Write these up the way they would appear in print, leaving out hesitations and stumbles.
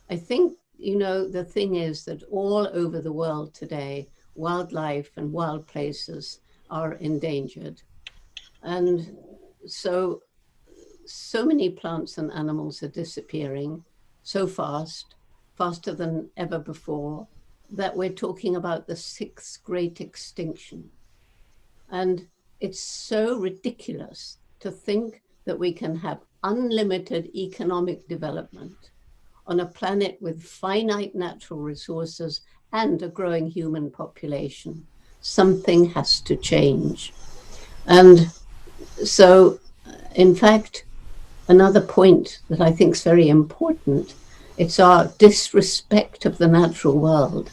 I think, the thing is that all over the world today, wildlife and wild places are endangered. And so, so many plants and animals are disappearing so fast, faster than ever before, that we're talking about the sixth great extinction. And it's so ridiculous to think that we can have unlimited economic development on a planet with finite natural resources and a growing human population. Something has to change. And so, in fact, another point that I think is very important, it's our disrespect of the natural world,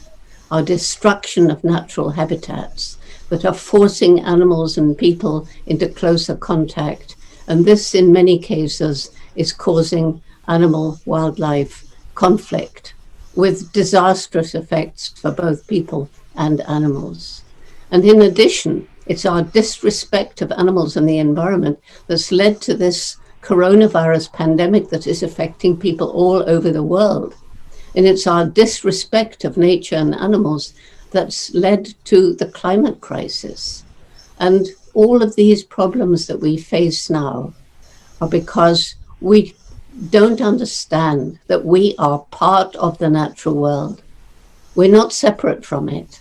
our destruction of natural habitats that are forcing animals and people into closer contact. And this, in many cases, is causing animal-wildlife conflict with disastrous effects for both people and animals. And in addition, it's our disrespect of animals and the environment that's led to this coronavirus pandemic that is affecting people all over the world. And it's our disrespect of nature and animals that's led to the climate crisis. And all of these problems that we face now are because we don't understand that we are part of the natural world. We're not separate from it.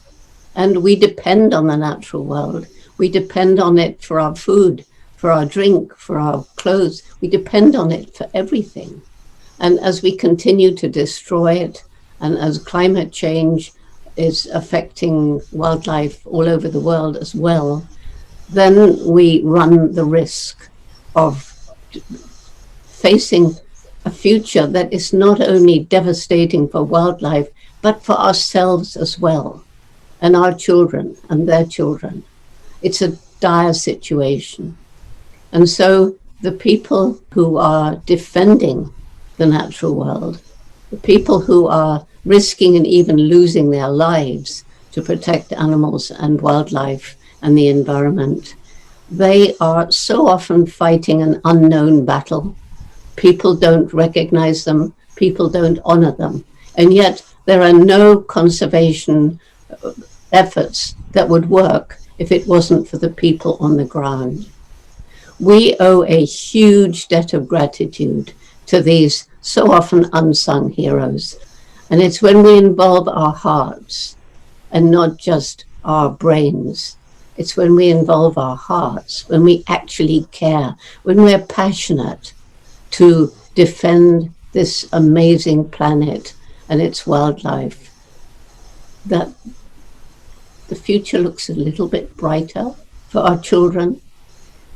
And we depend on the natural world. We depend on it for our food, for our drink, for our clothes. We depend on it for everything. And as we continue to destroy it, and as climate change is affecting wildlife all over the world as well, then we run the risk of facing a future that is not only devastating for wildlife, but for ourselves as well, and our children and their children. It's a dire situation. And so the people who are defending the natural world, the people who are risking and even losing their lives to protect animals and wildlife and the environment, they are so often fighting an unknown battle. People don't recognize them, people don't honor them, and yet there are no conservation efforts that would work if it wasn't for the people on the ground. We owe a huge debt of gratitude to these so often unsung heroes. And it's when we involve our hearts and not just our brains. It's when we involve our hearts, when we actually care, when we're passionate to defend this amazing planet and its wildlife, that the future looks a little bit brighter for our children.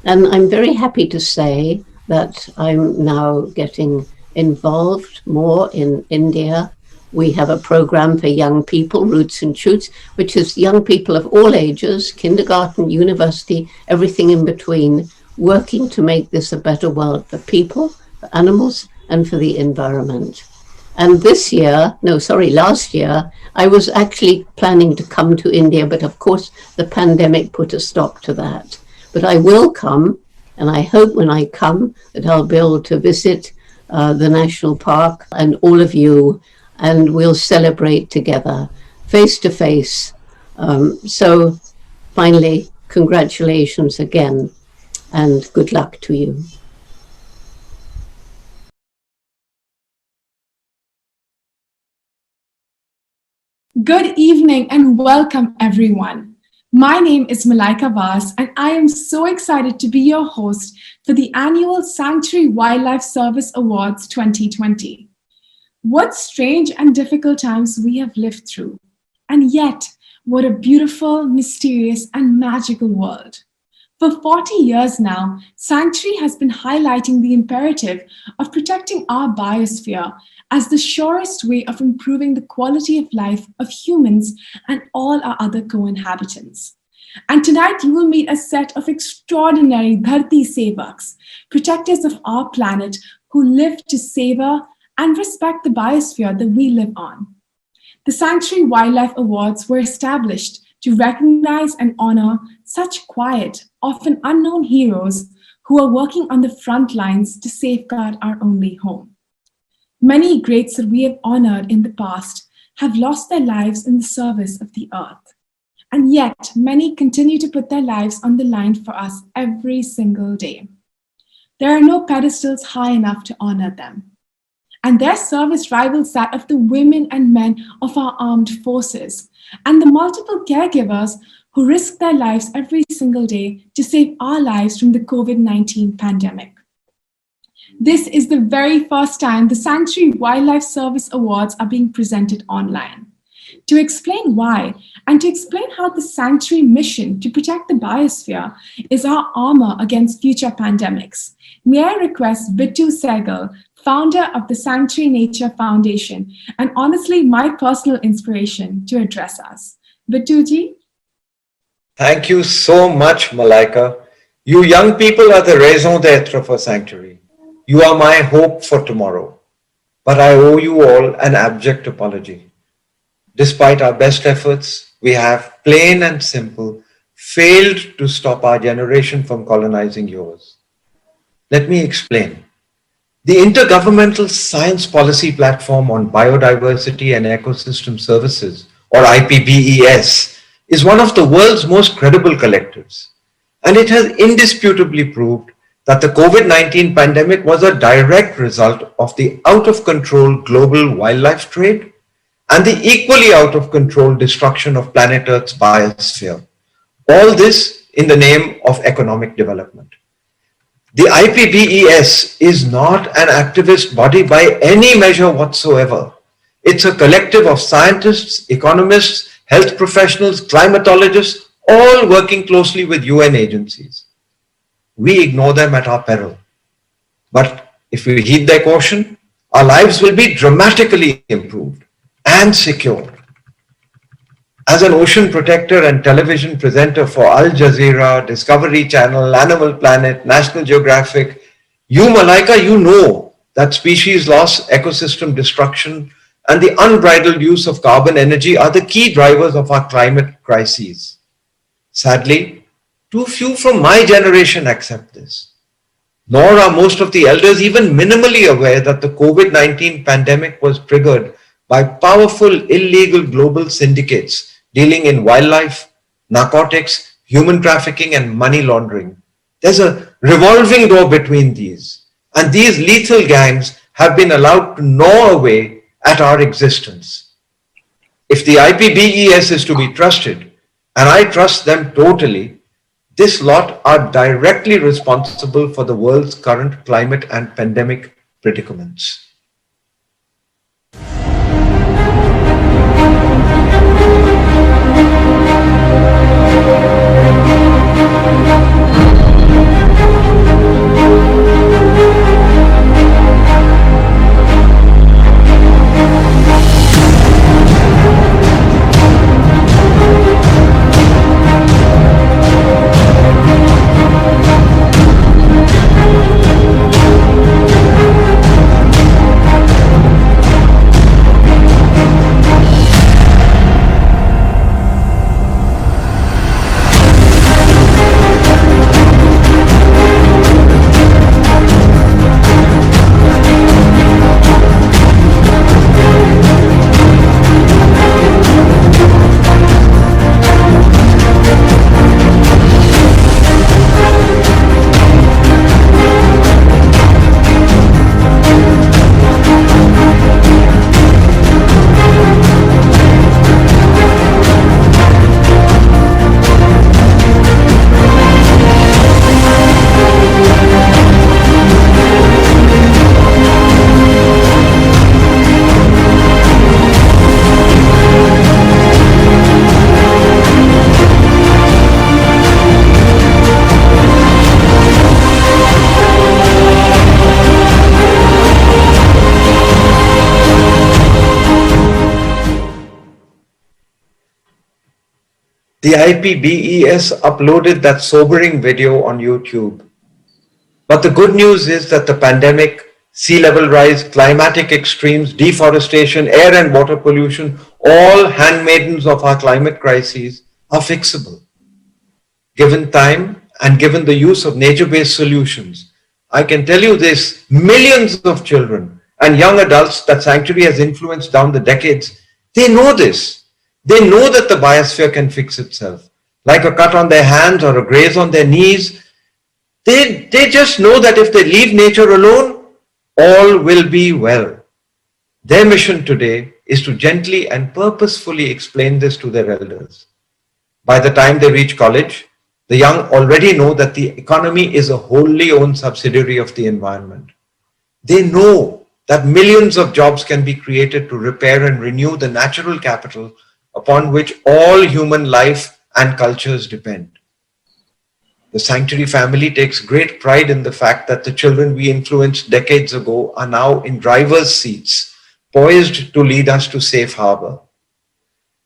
And I'm very happy to say that I'm now getting involved more in India. We have a program for young people, Roots and Shoots, which is young people of all ages, kindergarten, university, everything in between, working to make this a better world for people, for animals, and for the environment. And last year, I was actually planning to come to India, but of course the pandemic put a stop to that. But I will come, and I hope when I come that I'll be able to visit the national park and all of you, and we'll celebrate together, face to face. So finally, congratulations again, and good luck to you. Good evening and welcome, everyone. My name is Malaika Vaz, and I am so excited to be your host for the annual Sanctuary Wildlife Service Awards 2020. What strange and difficult times we have lived through, and yet what a beautiful, mysterious, and magical world. For 40 years now, Sanctuary has been highlighting the imperative of protecting our biosphere as the surest way of improving the quality of life of humans and all our other co-inhabitants. And tonight you will meet a set of extraordinary Dharti Sevaks, protectors of our planet who live to savor and respect the biosphere that we live on. The Sanctuary Wildlife Awards were established to recognize and honor such quiet, often unknown heroes who are working on the front lines to safeguard our only home. Many greats that we have honored in the past have lost their lives in the service of the earth. And yet, many continue to put their lives on the line for us every single day. There are no pedestals high enough to honor them. And their service rivals that of the women and men of our armed forces and the multiple caregivers who risk their lives every single day to save our lives from the COVID-19 pandemic. This is the very first time the Sanctuary Wildlife Service Awards are being presented online. To explain why, and to explain how the Sanctuary mission to protect the biosphere is our armor against future pandemics, may I request Bittu Sehgal, founder of the Sanctuary Nature Foundation, and honestly my personal inspiration, to address us. Bittuji? Thank you so much, Malaika. You young people are the raison d'etre for Sanctuary. You are my hope for tomorrow. But I owe you all an abject apology. Despite our best efforts, we have, plain and simple, failed to stop our generation from colonizing yours. Let me explain. The Intergovernmental Science Policy Platform on Biodiversity and Ecosystem Services, or IPBES, is one of the world's most credible collectives. And it has indisputably proved that the COVID-19 pandemic was a direct result of the out-of-control global wildlife trade and the equally out-of-control destruction of planet Earth's biosphere. All this in the name of economic development. The IPBES is not an activist body by any measure whatsoever. It's a collective of scientists, economists, health professionals, climatologists, all working closely with UN agencies. We ignore them at our peril. But if we heed their caution, our lives will be dramatically improved and secured. As an ocean protector and television presenter for Al Jazeera, Discovery Channel, Animal Planet, National Geographic, you, Malaika, you know that species loss, ecosystem destruction, and the unbridled use of carbon energy are the key drivers of our climate crises. Sadly, too few from my generation accept this. Nor are most of the elders even minimally aware that the COVID-19 pandemic was triggered by powerful illegal global syndicates dealing in wildlife, narcotics, human trafficking, and money laundering. There's a revolving door between these, and these lethal gangs have been allowed to gnaw away at our existence. If the IPBES is to be trusted, and I trust them totally, this lot are directly responsible for the world's current climate and pandemic predicaments. The IPBES uploaded that sobering video on YouTube. But the good news is that the pandemic, sea level rise, climatic extremes, deforestation, air and water pollution, all handmaidens of our climate crises, are fixable. Given time and given the use of nature-based solutions, I can tell you this, millions of children and young adults that Sanctuary has influenced down the decades, they know this. They know that the biosphere can fix itself. Like a cut on their hands or a graze on their knees, they just know that if they leave nature alone, all will be well. Their mission today is to gently and purposefully explain this to their elders. By the time they reach college, the young already know that the economy is a wholly owned subsidiary of the environment. They know that millions of jobs can be created to repair and renew the natural capital upon which all human life and cultures depend. The Sanctuary family takes great pride in the fact that the children we influenced decades ago are now in driver's seats, poised to lead us to safe harbor.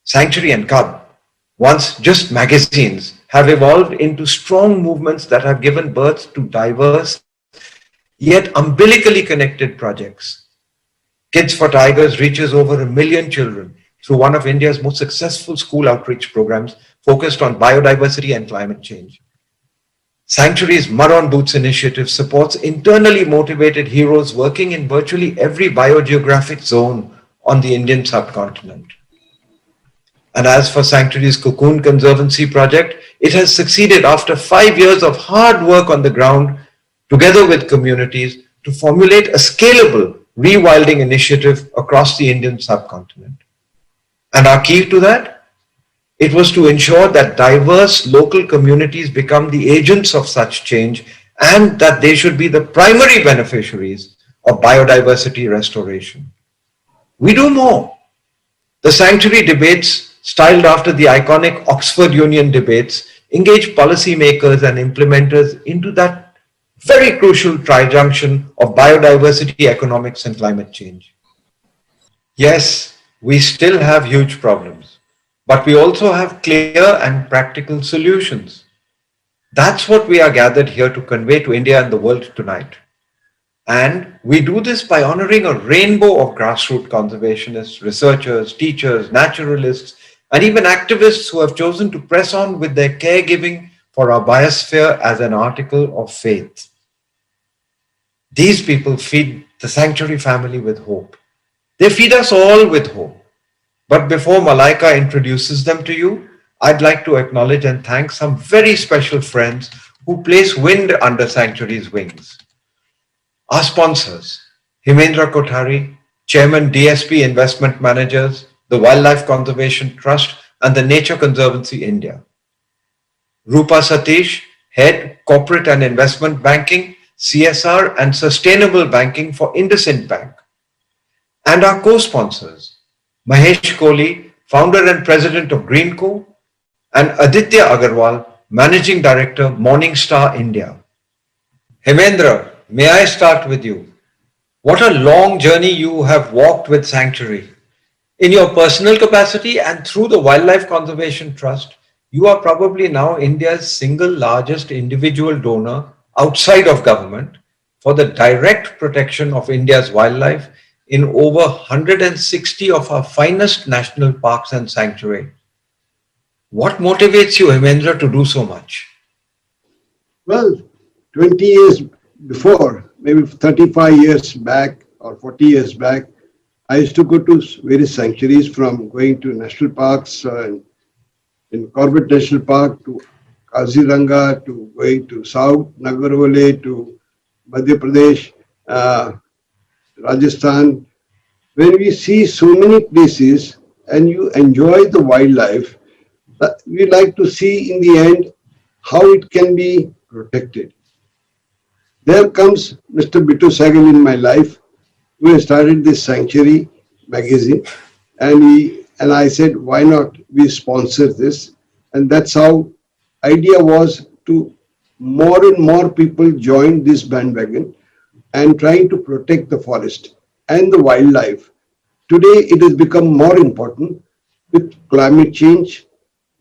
Sanctuary and Cub, once just magazines, have evolved into strong movements that have given birth to diverse yet umbilically connected projects. Kids for Tigers reaches over 1 million children through one of India's most successful school outreach programs focused on biodiversity and climate change. Sanctuary's Mud on Boots initiative supports internally motivated heroes working in virtually every biogeographic zone on the Indian subcontinent. And as for Sanctuary's Cocoon Conservancy project, it has succeeded after 5 years of hard work on the ground, together with communities, to formulate a scalable rewilding initiative across the Indian subcontinent. And our key to that? It was to ensure that diverse local communities become the agents of such change and that they should be the primary beneficiaries of biodiversity restoration. We do more. The Sanctuary debates, styled after the iconic Oxford Union debates, engage policymakers and implementers into that very crucial trijunction of biodiversity, economics, and climate change. Yes, we still have huge problems, but we also have clear and practical solutions. That's what we are gathered here to convey to India and the world tonight. And we do this by honoring a rainbow of grassroots conservationists, researchers, teachers, naturalists, and even activists who have chosen to press on with their caregiving for our biosphere as an article of faith. These people feed the Sanctuary family with hope. They feed us all with hope. But before Malaika introduces them to you, I'd like to acknowledge and thank some very special friends who place wind under Sanctuary's wings. Our sponsors, Himendra Kothari, Chairman DSP Investment Managers, the Wildlife Conservation Trust, and the Nature Conservancy India. Rupa Satish, Head Corporate and Investment Banking, CSR and Sustainable Banking for IndusInd Bank. And our co-sponsors, Mahesh Kohli, Founder and President of Greenco, and Aditya Agarwal, Managing Director, Morningstar India. Hemendra, may I start with you? What a long journey you have walked with Sanctuary. In your personal capacity and through the Wildlife Conservation Trust, you are probably now India's single largest individual donor outside of government for the direct protection of India's wildlife in over 160 of our finest national parks and sanctuaries. What motivates you, Hemendra, to do so much? Well, 20 years before, maybe 35 years back or 40 years back, I used to go to various sanctuaries, from going to national parks in Corbett National Park to Kaziranga, to going to South Nagarwale, to Madhya Pradesh, Rajasthan. When we see so many places and you enjoy the wildlife, we like to see in the end how it can be protected. There comes Mr. Bittu Sehgal in my life, who started this Sanctuary magazine, and I said, why not we sponsor this? And that's how idea was to more and more people join this bandwagon and trying to protect the forest and the wildlife. Today it has become more important with climate change.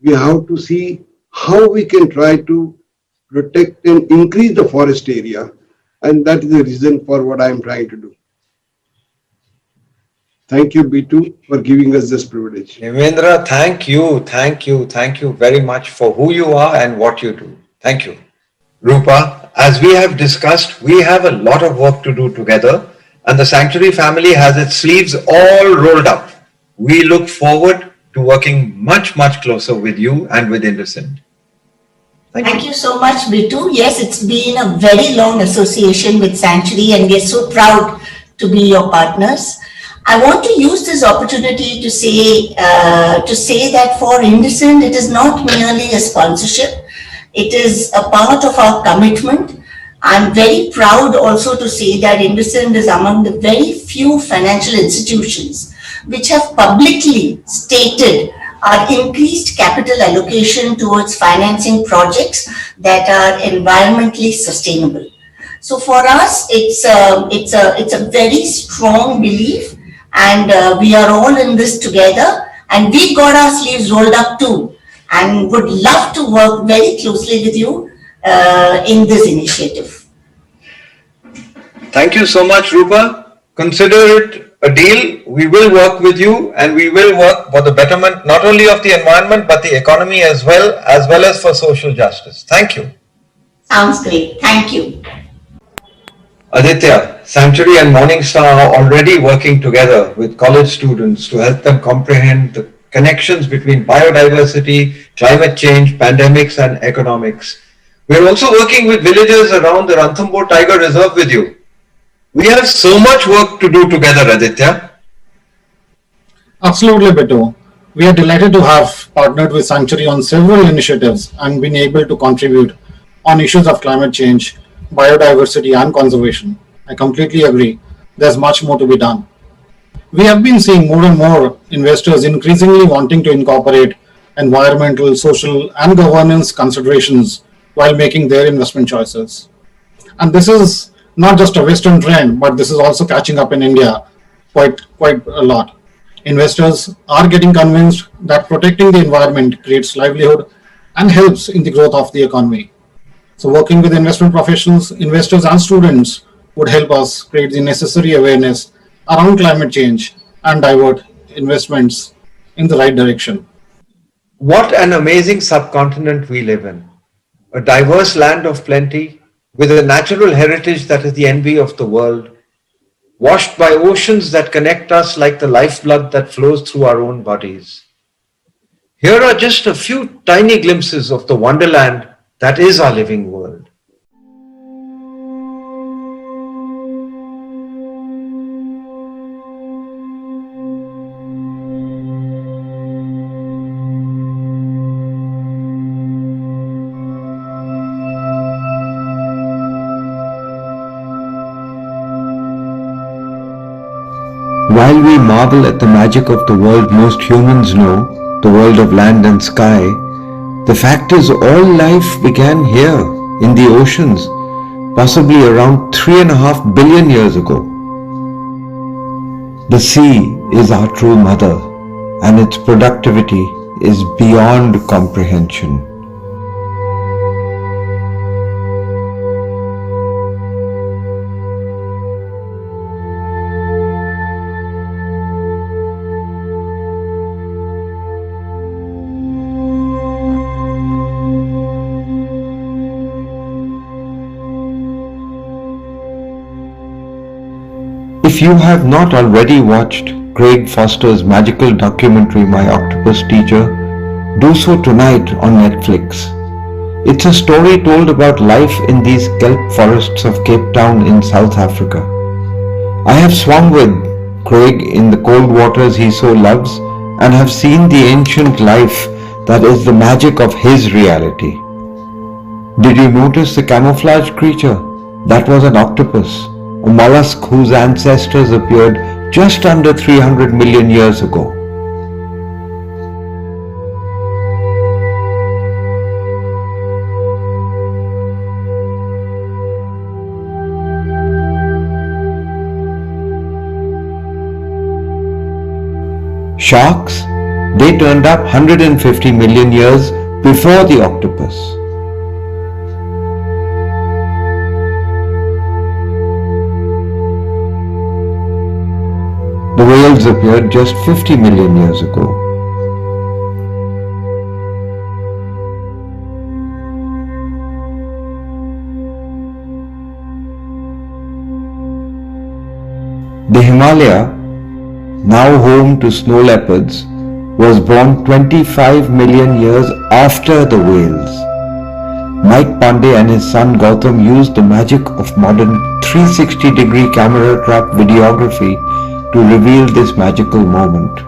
We have to see how we can try to protect and increase the forest area, and that is the reason for what I am trying to do. Thank you, Bittu, for giving us this privilege. Hemendra, thank you very much for who you are and what you do. Thank you. Rupa, as we have discussed, we have a lot of work to do together, and the Sanctuary family has its sleeves all rolled up. We look forward to working much, much closer with you and with Indocent. Thank you so much, Bitu. Yes, it's been a very long association with Sanctuary, and we're so proud to be your partners. I want to use this opportunity to say that for Indocent, it is not merely a sponsorship. It is a part of our commitment. I'm very proud also to say that Indocent is among the very few financial institutions which have publicly stated our increased capital allocation towards financing projects that are environmentally sustainable. So for us, it's a very strong belief, and we are all in this together, and we've got our sleeves rolled up too, and would love to work very closely with you in this initiative. Thank you so much, Rupa. Consider it a deal. We will work with you, and we will work for the betterment not only of the environment but the economy as well as for social justice. Thank you. Sounds great. Thank you. Aditya, Sanctuary and Morningstar are already working together with college students to help them comprehend the connections between biodiversity, climate change, pandemics, and economics. We're also working with villagers around the Ranthambore Tiger Reserve with you. We have so much work to do together, Aditya. Absolutely, Beto. We are delighted to have partnered with Sanctuary on several initiatives and been able to contribute on issues of climate change, biodiversity, and conservation. I completely agree. There's much more to be done. We have been seeing more and more investors increasingly wanting to incorporate environmental, social, and governance considerations while making their investment choices. And this is not just a Western trend, but this is also catching up in India quite a lot. Investors are getting convinced that protecting the environment creates livelihood and helps in the growth of the economy. So working with investment professionals, investors, and students would help us create the necessary awareness around climate change and divert investments in the right direction. What an amazing subcontinent we live in. A diverse land of plenty with a natural heritage that is the envy of the world, washed by oceans that connect us like the lifeblood that flows through our own bodies. Here are just a few tiny glimpses of the wonderland that is our living world. While we marvel at the magic of the world most humans know, the world of land and sky, the fact is all life began here, in the oceans, possibly around 3.5 billion years ago. The sea is our true mother, and its productivity is beyond comprehension. If you have not already watched Craig Foster's magical documentary My Octopus Teacher, do so tonight on Netflix. It's a story told about life in these kelp forests of Cape Town in South Africa. I have swum with Craig in the cold waters he so loves and have seen the ancient life that is the magic of his reality. Did you notice the camouflage creature? That was an octopus, a mollusk whose ancestors appeared just under 300 million years ago. Sharks? They turned up 150 million years before the octopus. The whales appeared just 50 million years ago. The Himalaya, now home to snow leopards, was born 25 million years after the whales. Mike Pandey and his son Gautam used the magic of modern 360-degree camera trap videography to reveal this magical moment.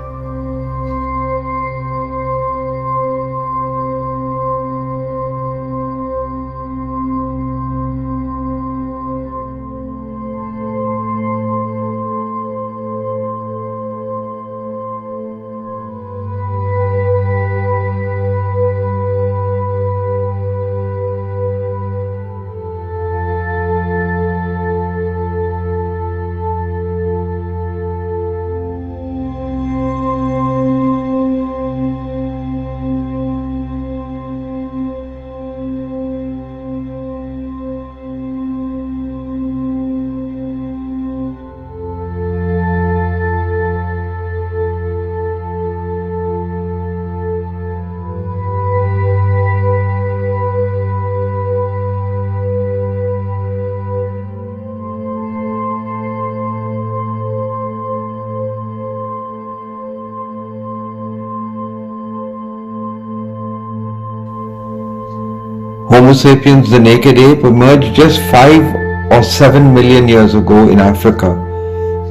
Homo sapiens, the naked ape, emerged just 5 or 7 million years ago in Africa.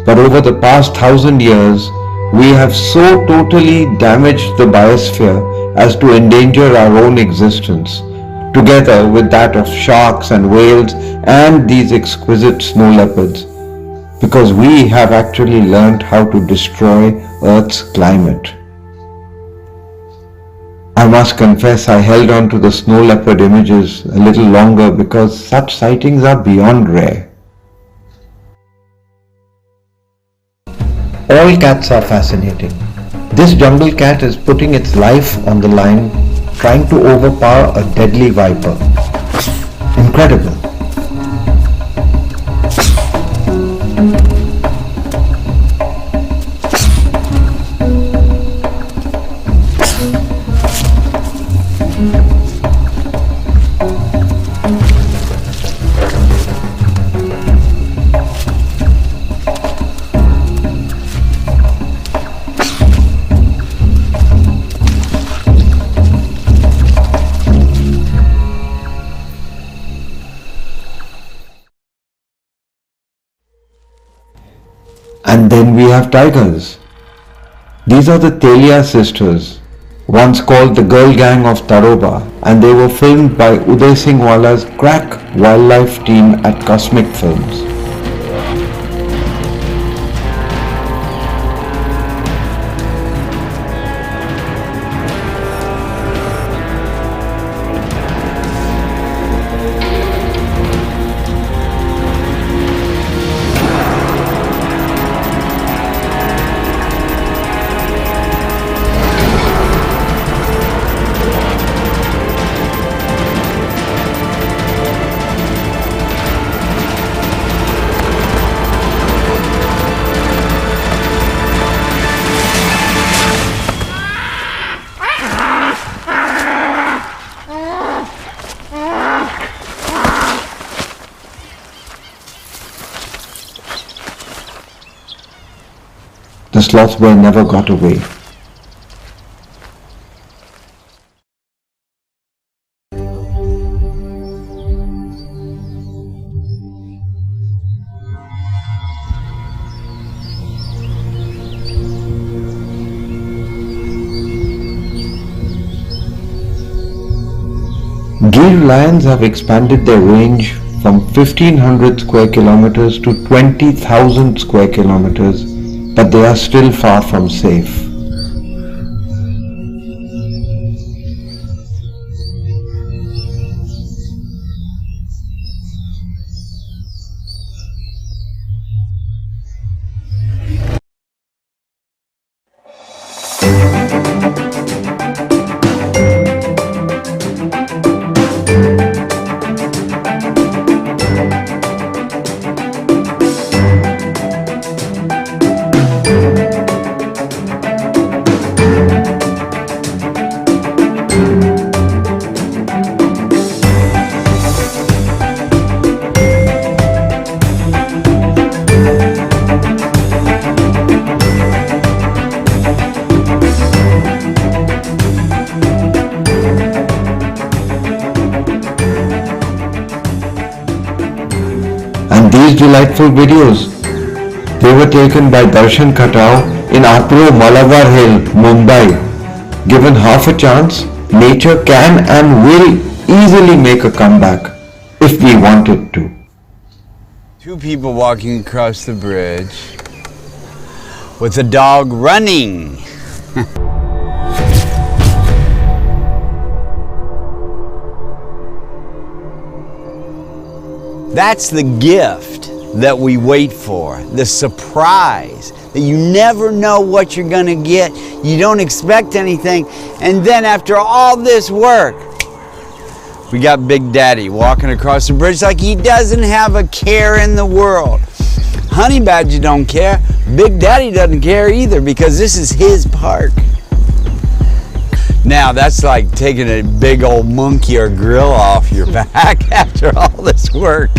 But over the past 1,000 years, we have so totally damaged the biosphere as to endanger our own existence, together with that of sharks and whales and these exquisite snow leopards, because we have actually learned how to destroy Earth's climate. I must confess I held on to the snow leopard images a little longer because such sightings are beyond rare. All cats are fascinating. This jungle cat is putting its life on the line, trying to overpower a deadly viper. Incredible. And then we have tigers. These are the Telia sisters, once called the Girl Gang of Taroba, and they were filmed by Uday Singh Wala's crack wildlife team at Cosmic Films. The sloth bear never got away. Gir lions have expanded their range from 1500 square kilometers to 20,000 square kilometers, but they are still far from safe. these delightful videos. They were taken by Darshan Khatao in Apro, Malabar Hill, Mumbai. Given half a chance, nature can and will easily make a comeback if we want it to. Two people walking across the bridge with a dog running. That's the gift that we wait for, the surprise, that you never know what you're gonna get, you don't expect anything, and then after all this work, we got Big Daddy walking across the bridge like he doesn't have a care in the world. Honey Badger don't care, Big Daddy doesn't care either because this is his park. Now that's like taking a big old monkey or gorilla off your back after all this work.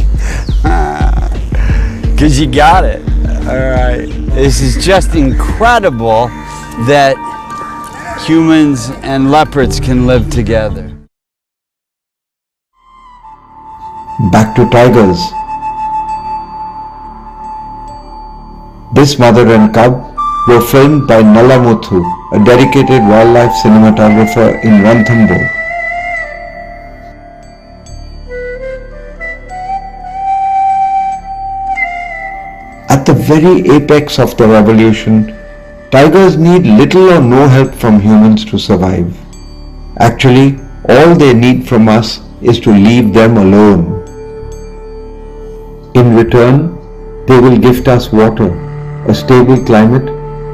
Because you got it. All right. This is just incredible that humans and leopards can live together. Back to tigers. This mother and cub were filmed by Nalla Muthu, a dedicated wildlife cinematographer in Ranthambore. At the very apex of their evolution, tigers need little or no help from humans to survive. Actually, all they need from us is to leave them alone. In return, they will gift us water, a stable climate,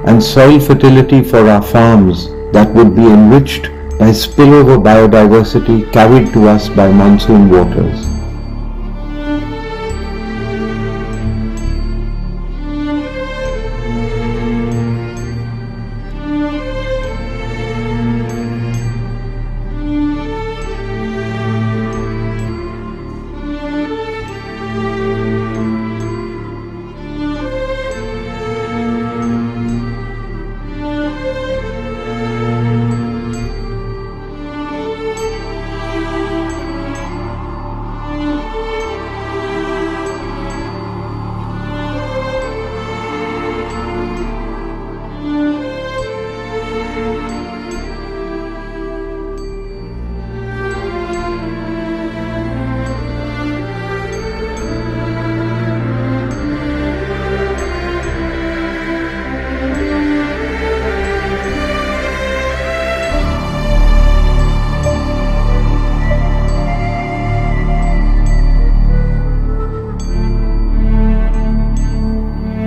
and soil fertility for our farms that would be enriched by spillover biodiversity carried to us by monsoon waters.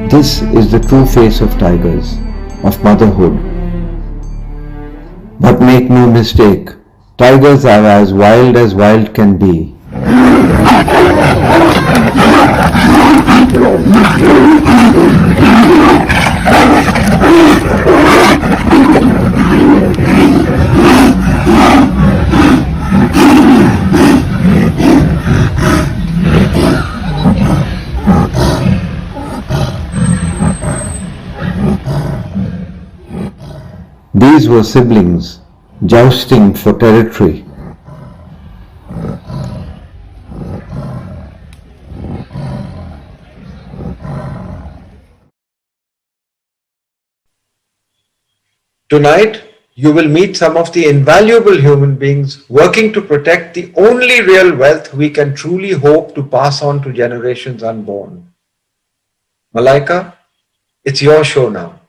This is the true face of tigers, of motherhood. But make no mistake, tigers are as wild can be. These were siblings, jousting for territory. Tonight, you will meet some of the invaluable human beings working to protect the only real wealth we can truly hope to pass on to generations unborn. Malaika, it's your show now.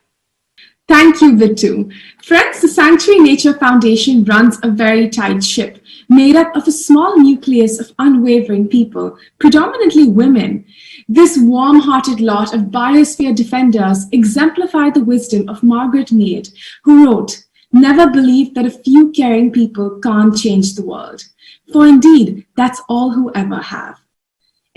Thank you, Vittu. Friends, the Sanctuary Nature Foundation runs a very tight ship made up of a small nucleus of unwavering people, predominantly women. This warm-hearted lot of biosphere defenders exemplify the wisdom of Margaret Mead, who wrote, "Never believe that a few caring people can't change the world. For indeed, that's all who ever have."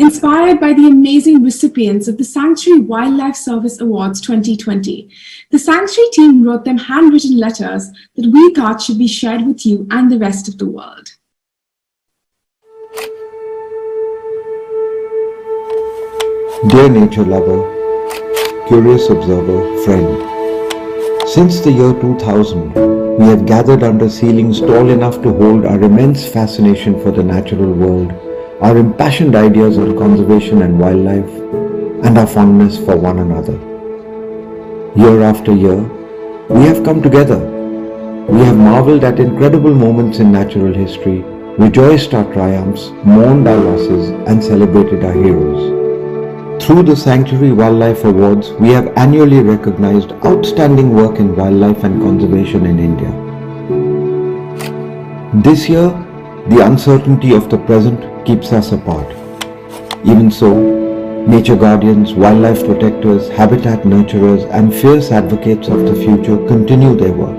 Inspired by the amazing recipients of the Sanctuary Wildlife Service Awards 2020, the Sanctuary team wrote them handwritten letters that we thought should be shared with you and the rest of the world. Dear nature lover, curious observer, friend, since the year 2000, we have gathered under ceilings tall enough to hold our immense fascination for the natural world our impassioned ideas on conservation and wildlife, and our fondness for one another. Year after year, we have come together. We have marveled at incredible moments in natural history, rejoiced our triumphs, mourned our losses, and celebrated our heroes. Through the Sanctuary Wildlife Awards, we have annually recognized outstanding work in wildlife and conservation in India. This year, the uncertainty of the present keeps us apart. Even so, nature guardians, wildlife protectors, habitat nurturers, and fierce advocates of the future continue their work.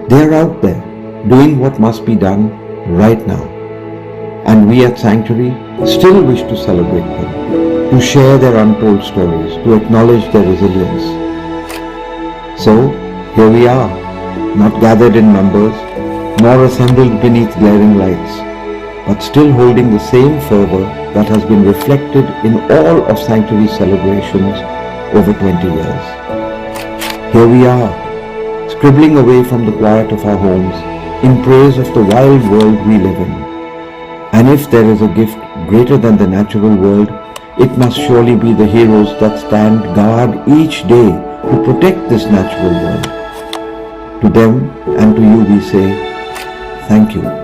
They are out there, doing what must be done right now. And we at Sanctuary still wish to celebrate them, to share their untold stories, to acknowledge their resilience. So, here we are, not gathered in numbers, nor assembled beneath glaring lights, but still holding the same fervor that has been reflected in all of Sanctuary's celebrations over 20 years. Here we are, scribbling away from the quiet of our homes in praise of the wild world we live in. And if there is a gift greater than the natural world, it must surely be the heroes that stand guard each day to protect this natural world. To them and to you we say, thank you.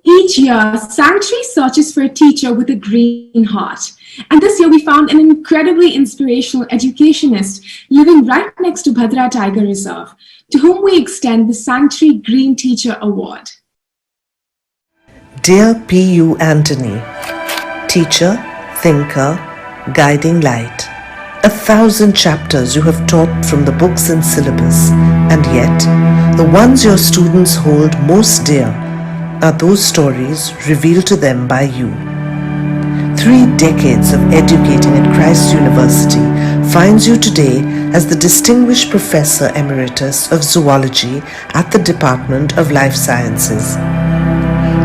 Each year, Sanctuary searches for a teacher with a green heart. And this year, we found an incredibly inspirational educationist living right next to Bhadra Tiger Reserve, to whom we extend the Sanctuary Green Teacher Award. Dear P.U. Anthony, teacher, thinker, guiding light. 1,000 chapters you have taught from the books and syllabus, and yet, the ones your students hold most dear are those stories revealed to them by you. 3 decades of educating at Christ University finds you today as the Distinguished Professor Emeritus of Zoology at the Department of Life Sciences.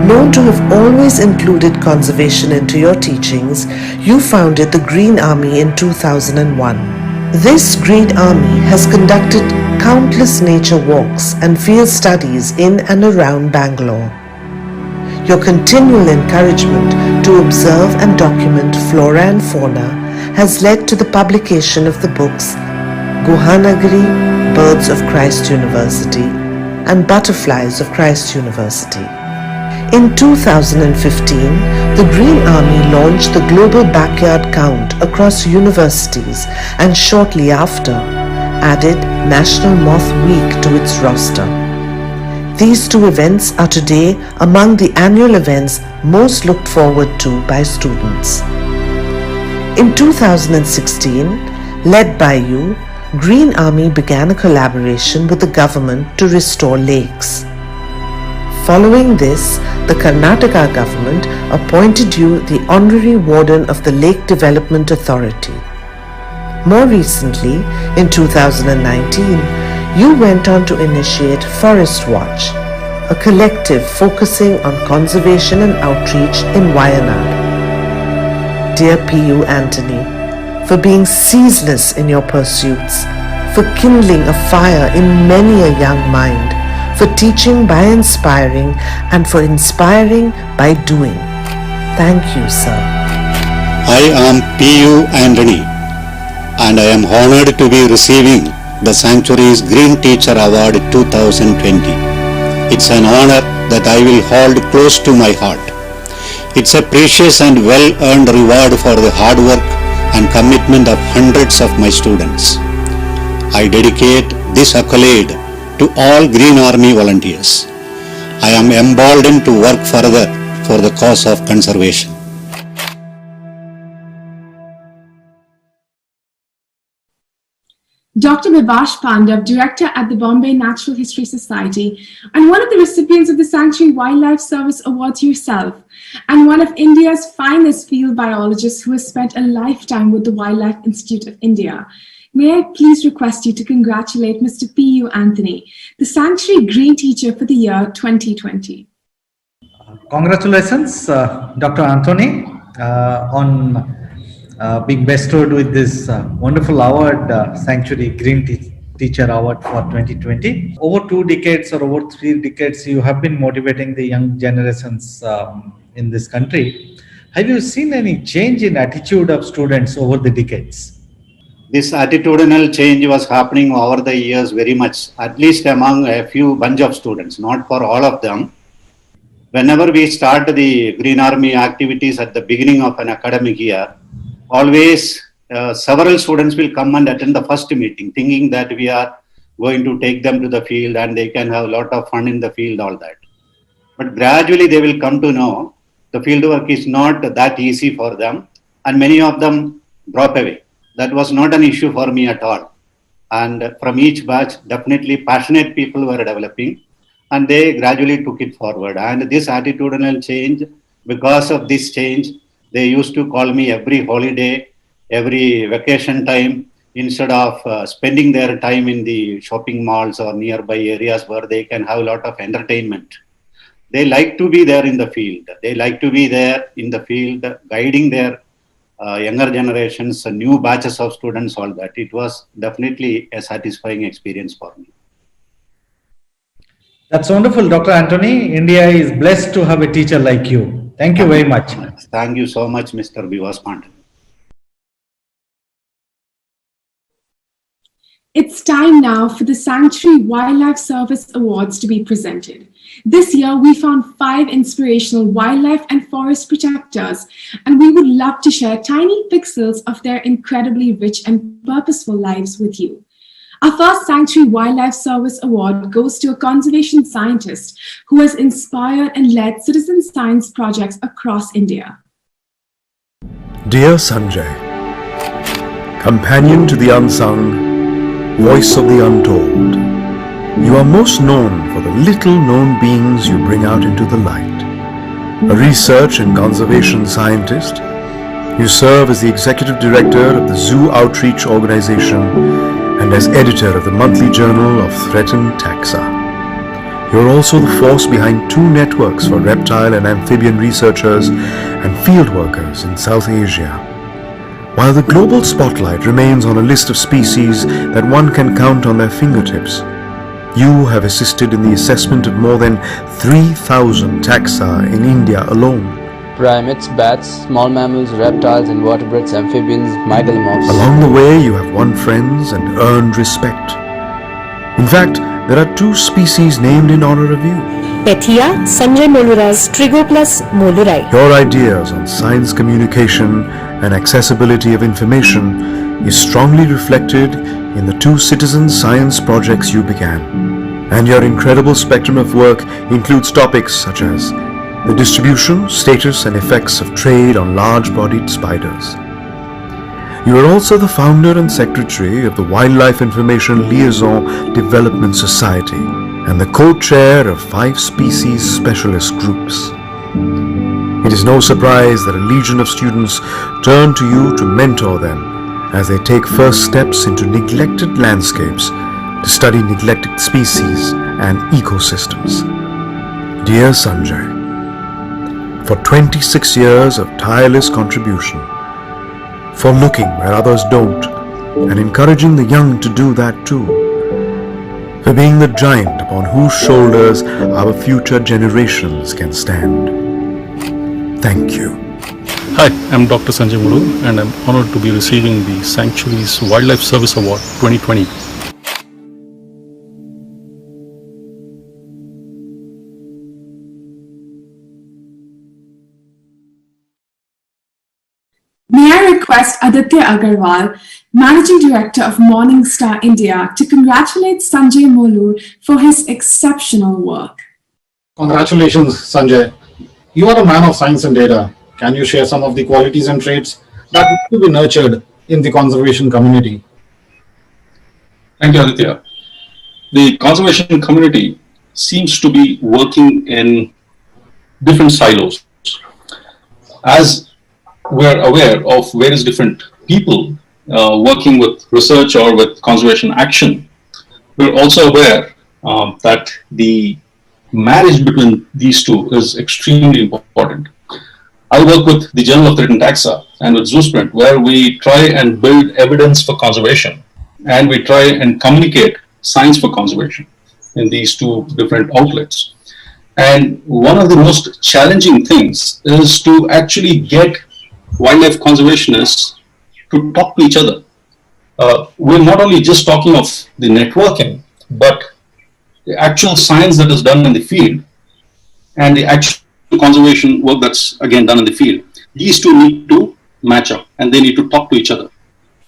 Known to have always included conservation into your teachings, you founded the Green Army in 2001. This Green Army has conducted countless nature walks and field studies in and around Bangalore. Your continual encouragement to observe and document flora and fauna has led to the publication of the books Guhanagari, Birds of Christ University, and Butterflies of Christ University. In 2015, the Green Army launched the Global Backyard Count across universities and shortly after added National Moth Week to its roster. These 2 events are today among the annual events most looked forward to by students. In 2016, led by you, Green Army began a collaboration with the government to restore lakes. Following this, the Karnataka government appointed you the Honorary Warden of the Lake Development Authority. More recently, in 2019, you went on to initiate Forest Watch, a collective focusing on conservation and outreach in Wayanad. Dear P.U. Anthony, for being ceaseless in your pursuits, for kindling a fire in many a young mind, for teaching by inspiring and for inspiring by doing. Thank you, sir. I am P.U. Anthony and I am honored to be receiving the Sanctuary's Green Teacher Award 2020. It's an honor that I will hold close to my heart. It's a precious and well-earned reward for the hard work and commitment of hundreds of my students. I dedicate this accolade to all Green Army volunteers. I am emboldened to work further for the cause of conservation. Dr. Vivash Pandav, Director at the Bombay Natural History Society, and one of the recipients of the Sanctuary Wildlife Service Awards yourself, and one of India's finest field biologists who has spent a lifetime with the Wildlife Institute of India. may I please request you to congratulate Mr. P.U. Anthony, the Sanctuary Green Teacher for the year 2020. Congratulations, Dr. Anthony, on being bestowed with this wonderful award, Sanctuary Green Teacher Award for 2020. Over 2 decades or over 3 decades, you have been motivating the young generations in this country. Have you seen any change in attitude of students over the decades? This attitudinal change was happening over the years very much, at least among a few bunch of students, not for all of them. Whenever we start the Green Army activities at the beginning of an academic year, always several students will come and attend the first meeting, thinking that we are going to take them to the field and they can have a lot of fun in the field, all that. But gradually they will come to know the field work is not that easy for them, and many of them drop away. That was not an issue for me at all. And from each batch, definitely passionate people were developing, and they gradually took it forward. And this attitudinal change, because of this change, they used to call me every holiday, every vacation time, instead of spending their time in the shopping malls or nearby areas where they can have a lot of entertainment. They like to be there in the field. They like to be there in the field, guiding their younger generations, new batches of students, all that. It was definitely a satisfying experience for me. That's wonderful, Dr. Anthony. India is blessed to have a teacher like you. Thank you very much. Thank you so much, Mr. Bivas Pandit. It's time now for the Sanctuary Wildlife Service Awards to be presented. This year, we found 5 inspirational wildlife and forest protectors, and we would love to share tiny pixels of their incredibly rich and purposeful lives with you. Our first Sanctuary Wildlife Service Award goes to a conservation scientist who has inspired and led citizen science projects across India. Dear Sanjay, companion to the unsung, voice of the untold, you are most known for the little-known beings you bring out into the light. A research and conservation scientist, you serve as the executive director of the Zoo Outreach Organization and as editor of the monthly journal of Threatened Taxa. You are also the force behind 2 networks for reptile and amphibian researchers and field workers in South Asia. While the global spotlight remains on a list of species that one can count on their fingertips, you have assisted in the assessment of more than 3,000 taxa in India alone. Primates, bats, small mammals, reptiles, invertebrates, amphibians, megalomorphs. Along the way, you have won friends and earned respect. In fact, there are 2 species named in honor of you. Petia, Sanjay Molura's Trigoplus molurai. Your ideas on science communication and accessibility of information is strongly reflected in the 2 citizen science projects you began. And your incredible spectrum of work includes topics such as the distribution, status and effects of trade on large-bodied spiders. You are also the founder and secretary of the Wildlife Information Liaison Development Society and the co-chair of 5 species specialist groups. It is no surprise that a legion of students turn to you to mentor them as they take first steps into neglected landscapes to study neglected species and ecosystems. Dear Sanjay, for 26 years of tireless contribution, for looking where others don't and encouraging the young to do that too, for being the giant upon whose shoulders our future generations can stand. Thank you. Hi, I'm Dr. Sanjay Mulu and I'm honored to be receiving the Sanctuary's Wildlife Service Award 2020. May I request Aditya Agarwal, Managing Director of Morning Star India, to congratulate Sanjay Molur for his exceptional work. Congratulations, Sanjay. You are a man of science and data. Can you share some of the qualities and traits that need to be nurtured in the conservation community? Thank you, Aditya. The conservation community seems to be working in different silos. As we're aware of various different people working with research or with conservation action, we're also aware that the marriage between these two is extremely important. I work with the Journal of Threatened Taxa and with Zoosprint, where we try and build evidence for conservation, and we try and communicate science for conservation in these two different outlets. And one of the most challenging things is to actually get wildlife conservationists to talk to each other. We're not only just talking of the networking, but the actual science that is done in the field and the actual conservation work that's again done in the field. These two need to match up and they need to talk to each other.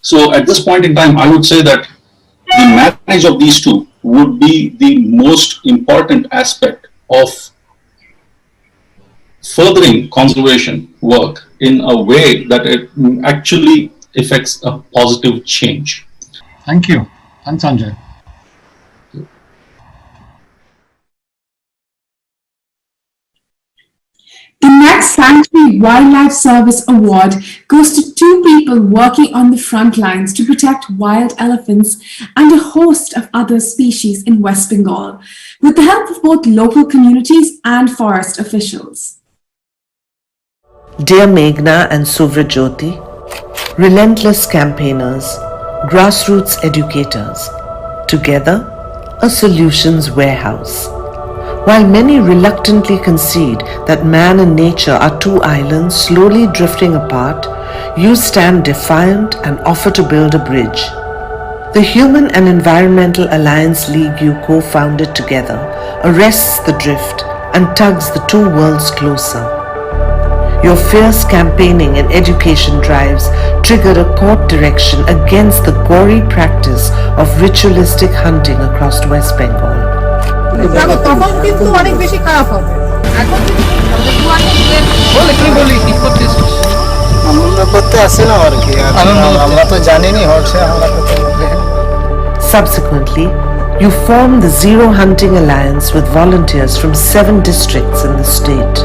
So at this point in time, I would say that the marriage of these two would be the most important aspect of furthering conservation work in a way that it actually affects a positive change. Thank you. Thanks, Sanjay. The next Sanctuary Wildlife Service Award goes to two people working on the front lines to protect wild elephants and a host of other species in West Bengal, with the help of both local communities and forest officials. Dear Meghna and Suvrajyoti, relentless campaigners, grassroots educators, together a solutions warehouse. While many reluctantly concede that man and nature are two islands slowly drifting apart, you stand defiant and offer to build a bridge. The Human and Environmental Alliance League you co-founded together arrests the drift and tugs the two worlds closer. Your fierce campaigning and education drives triggered a court direction against the gory practice of ritualistic hunting across West Bengal. তখন কিন্তু অনেক বেশি খারাপ হবে এখন বলি কি করতেছ আমরা করতে আসি না আর কি আমরা তো জানিনি হচ্ছে আমরা করতে Subsequently, you formed the Zero Hunting Alliance with volunteers from 7 districts in the state.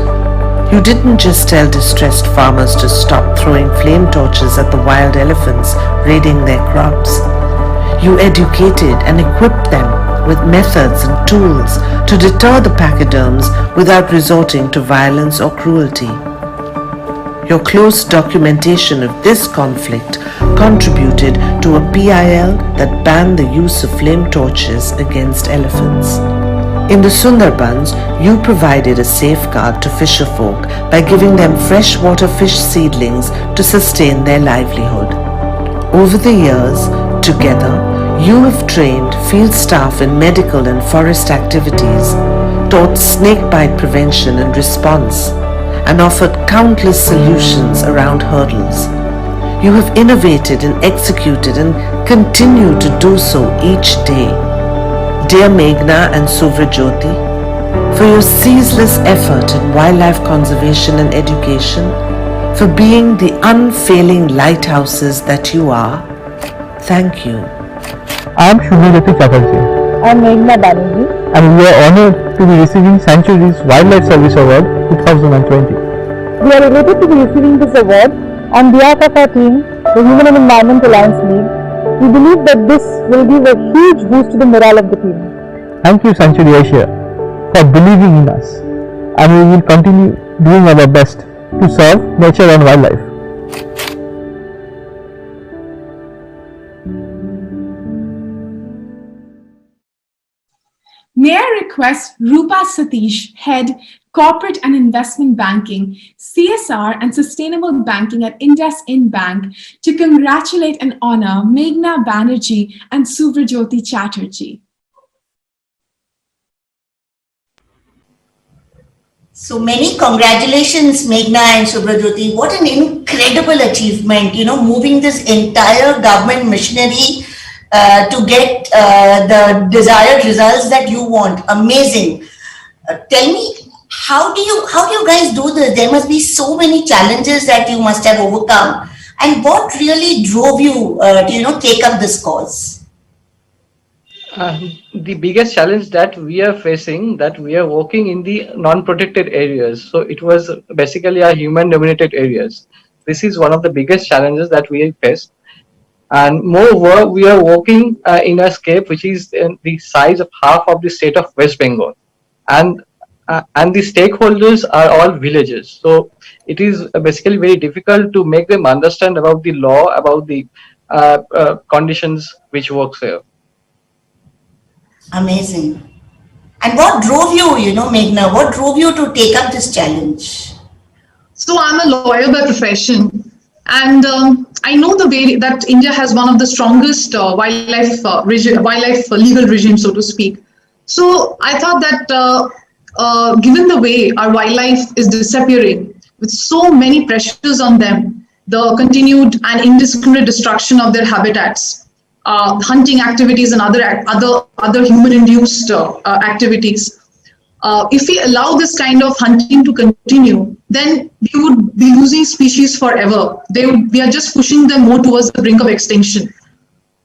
You didn't just tell distressed farmers to stop throwing flame torches at the wild elephants raiding their crops. You educated and equipped them with methods and tools to deter the pachyderms without resorting to violence or cruelty. Your close documentation of this conflict contributed to a PIL that banned the use of flame torches against elephants. In the Sundarbans, you provided a safeguard to fisherfolk by giving them freshwater fish seedlings to sustain their livelihood. Over the years, together, you have trained field staff in medical and forest activities, taught snakebite prevention and response, and offered countless solutions around hurdles. You have innovated and executed and continue to do so each day. Dear Meghna and Suvrajyoti, for your ceaseless effort in wildlife conservation and education, for being the unfailing lighthouses that you are, thank you. I am Suvrajyoti Chatterjee. I am Meghna Banerjee. And we are honored to be receiving Sanctuary's Wildlife Service Award 2020. We are elated to be receiving this award on behalf of our team, the Human and Environment Alliance League. We believe that this will give a huge boost to the morale of the team. Thank you, Sanctuary Asia, for believing in us, and we will continue doing our best to serve nature and wildlife. May I request Rupa Satish, Head, Corporate and Investment Banking, CSR and Sustainable Banking at IndusInd Bank, to congratulate and honor Meghna Banerjee and Suvrajyoti Chatterjee. So many congratulations, Meghna and Suvrajyoti. What an incredible achievement, moving this entire government machinery to get the desired results that you want. Amazing. Tell me, how do you guys do this? There must be so many challenges that you must have overcome. And what really drove you to take up this cause? The biggest challenge that we are facing, that we are working in the non-protected areas. So it was basically our human-dominated areas. This is one of the biggest challenges that we faced. And moreover, we are working in a scape which is the size of half of the state of West Bengal, and the stakeholders are all villagers. So it is basically very difficult to make them understand about the law, about the conditions which works here. Amazing. And what drove you, Meghna, what drove you to take up this challenge? So I'm a lawyer by profession, and I know the way that India has one of the strongest wildlife legal regime, so to speak. So I thought that given the way our wildlife is disappearing, with so many pressures on them, the continued and indiscriminate destruction of their habitats, hunting activities and other human-induced activities. If we allow this kind of hunting to continue, then we would be losing species forever. We are just pushing them more towards the brink of extinction.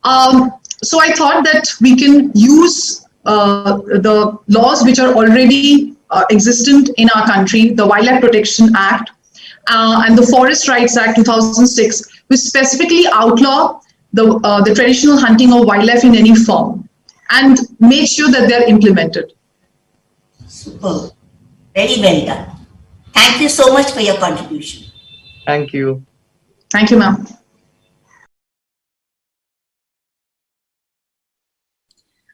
So I thought that we can use the laws which are already existent in our country, the Wildlife Protection Act and the Forest Rights Act 2006, which specifically outlaw the traditional hunting of wildlife in any form, and make sure that they are implemented. Super. Very well done. Thank you so much for your contribution. Thank you. Thank you, ma'am.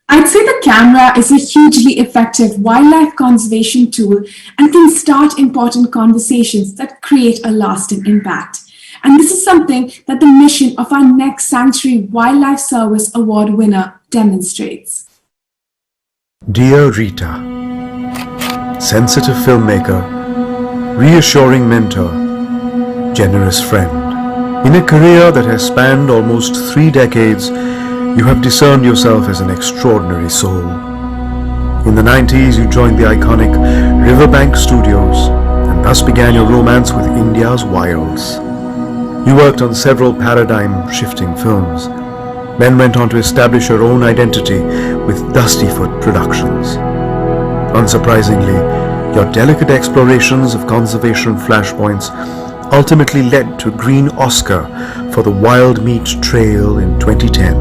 I'd say the camera is a hugely effective wildlife conservation tool and can start important conversations that create a lasting impact. And this is something that the mission of our next Sanctuary Wildlife Service Award winner demonstrates. Dear Rita, sensitive filmmaker, reassuring mentor, generous friend. In a career that has spanned almost 3 decades, you have discerned yourself as an extraordinary soul. In the 90s, you joined the iconic Riverbank Studios and thus began your romance with India's wilds. You worked on several paradigm-shifting films, then went on to establish your own identity with Dustyfoot Productions. Unsurprisingly, your delicate explorations of conservation flashpoints ultimately led to Green Oscar for the Wild Meat Trail in 2010.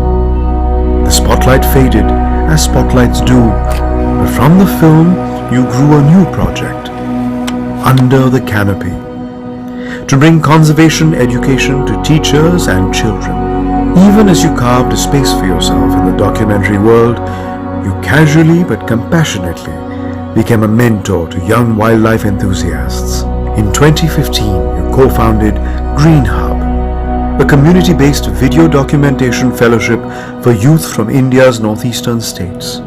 The spotlight faded, as spotlights do, but from the film you grew a new project, Under the Canopy, to bring conservation education to teachers and children. Even as you carved a space for yourself in the documentary world, you casually but compassionately became a mentor to young wildlife enthusiasts. In 2015, you co-founded Green Hub, a community-based video documentation fellowship for youth from India's northeastern states.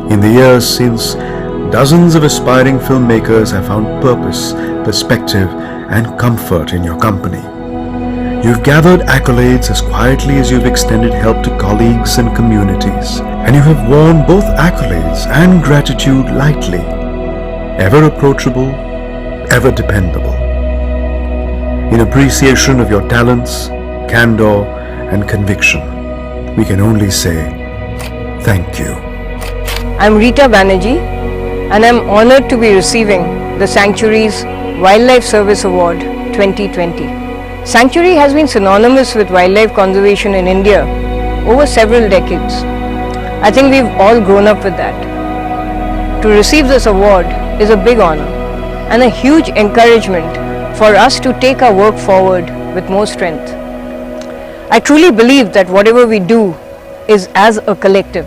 In the years since, dozens of aspiring filmmakers have found purpose, perspective, and comfort in your company. You've gathered accolades as quietly as you've extended help to colleagues and communities, and you have worn both accolades and gratitude lightly, ever approachable, ever dependable. In appreciation of your talents, candor, and conviction, we can only say thank you. I'm Rita Banerjee, and I'm honored to be receiving the Sanctuary's Wildlife Service Award 2020. Sanctuary has been synonymous with wildlife conservation in India over several decades. I think we've all grown up with that. To receive this award is a big honor and a huge encouragement for us to take our work forward with more strength. I truly believe that whatever we do is as a collective.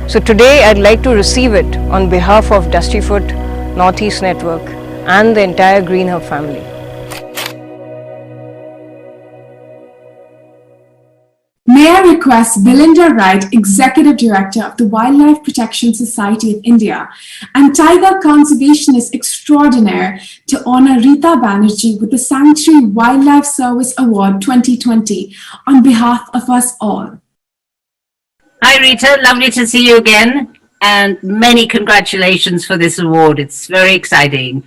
So today I'd like to receive it on behalf of Dustyfoot Northeast Network and the entire Green Hub family. May I request Belinda Wright, Executive Director of the Wildlife Protection Society of India and Tiger Conservationist Extraordinaire, to honor Rita Banerjee with the Sanctuary Wildlife Service Award 2020 on behalf of us all. Hi Rita, lovely to see you again, and many congratulations for this award. It's very exciting,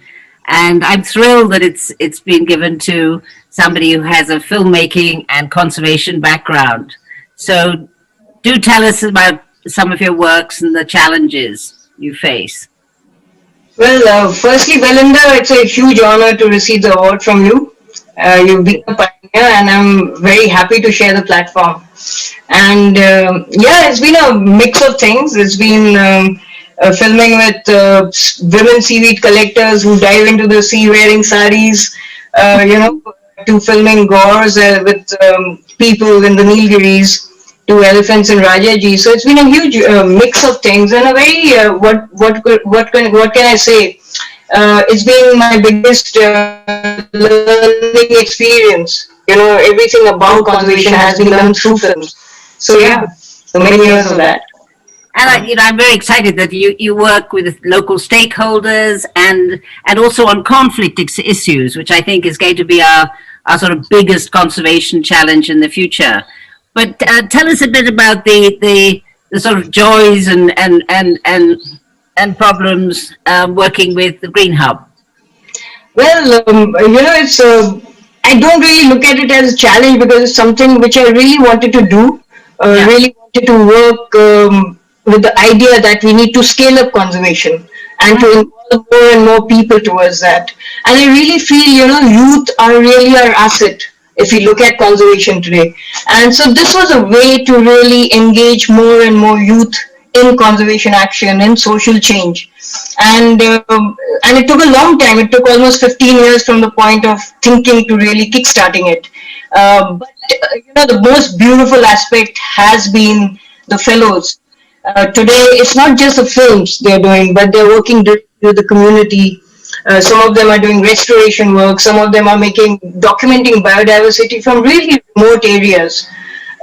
and I'm thrilled that it's been given to somebody who has a filmmaking and conservation background. So do tell us about some of your works and the challenges you face. Well, firstly, Belinda, it's a huge honor to receive the award from you. You've been a pioneer, and I'm very happy to share the platform. And yeah, it's been a mix of things. It's been filming with women seaweed collectors who dive into the sea wearing saris, to filming gores with people in the Nilgiris, to elephants in Rajaji. So it's been a huge mix of things, and a very what can I say? It's been my biggest learning experience. Everything about conservation has been learned through films. So yeah, so many years of that. And I'm very excited that you work with local stakeholders and also on conflict issues, which I think is going to be our sort of biggest conservation challenge in the future. But tell us a bit about the sort of joys and problems working with the Green Hub. Well, it's I don't really look at it as a challenge because it's something which I really wanted to do. Really wanted to work with the idea that we need to scale up conservation and to involve more and more people towards that. And I really feel, youth are really our asset if we look at conservation today. And so this was a way to really engage more and more youth in conservation action and social change. And it took a long time. It took almost 15 years from the point of thinking to really kickstarting it. But the most beautiful aspect has been the fellows. Today, it's not just the films they're doing, but they're working with the community. Some of them are doing restoration work. Some of them are documenting biodiversity from really remote areas.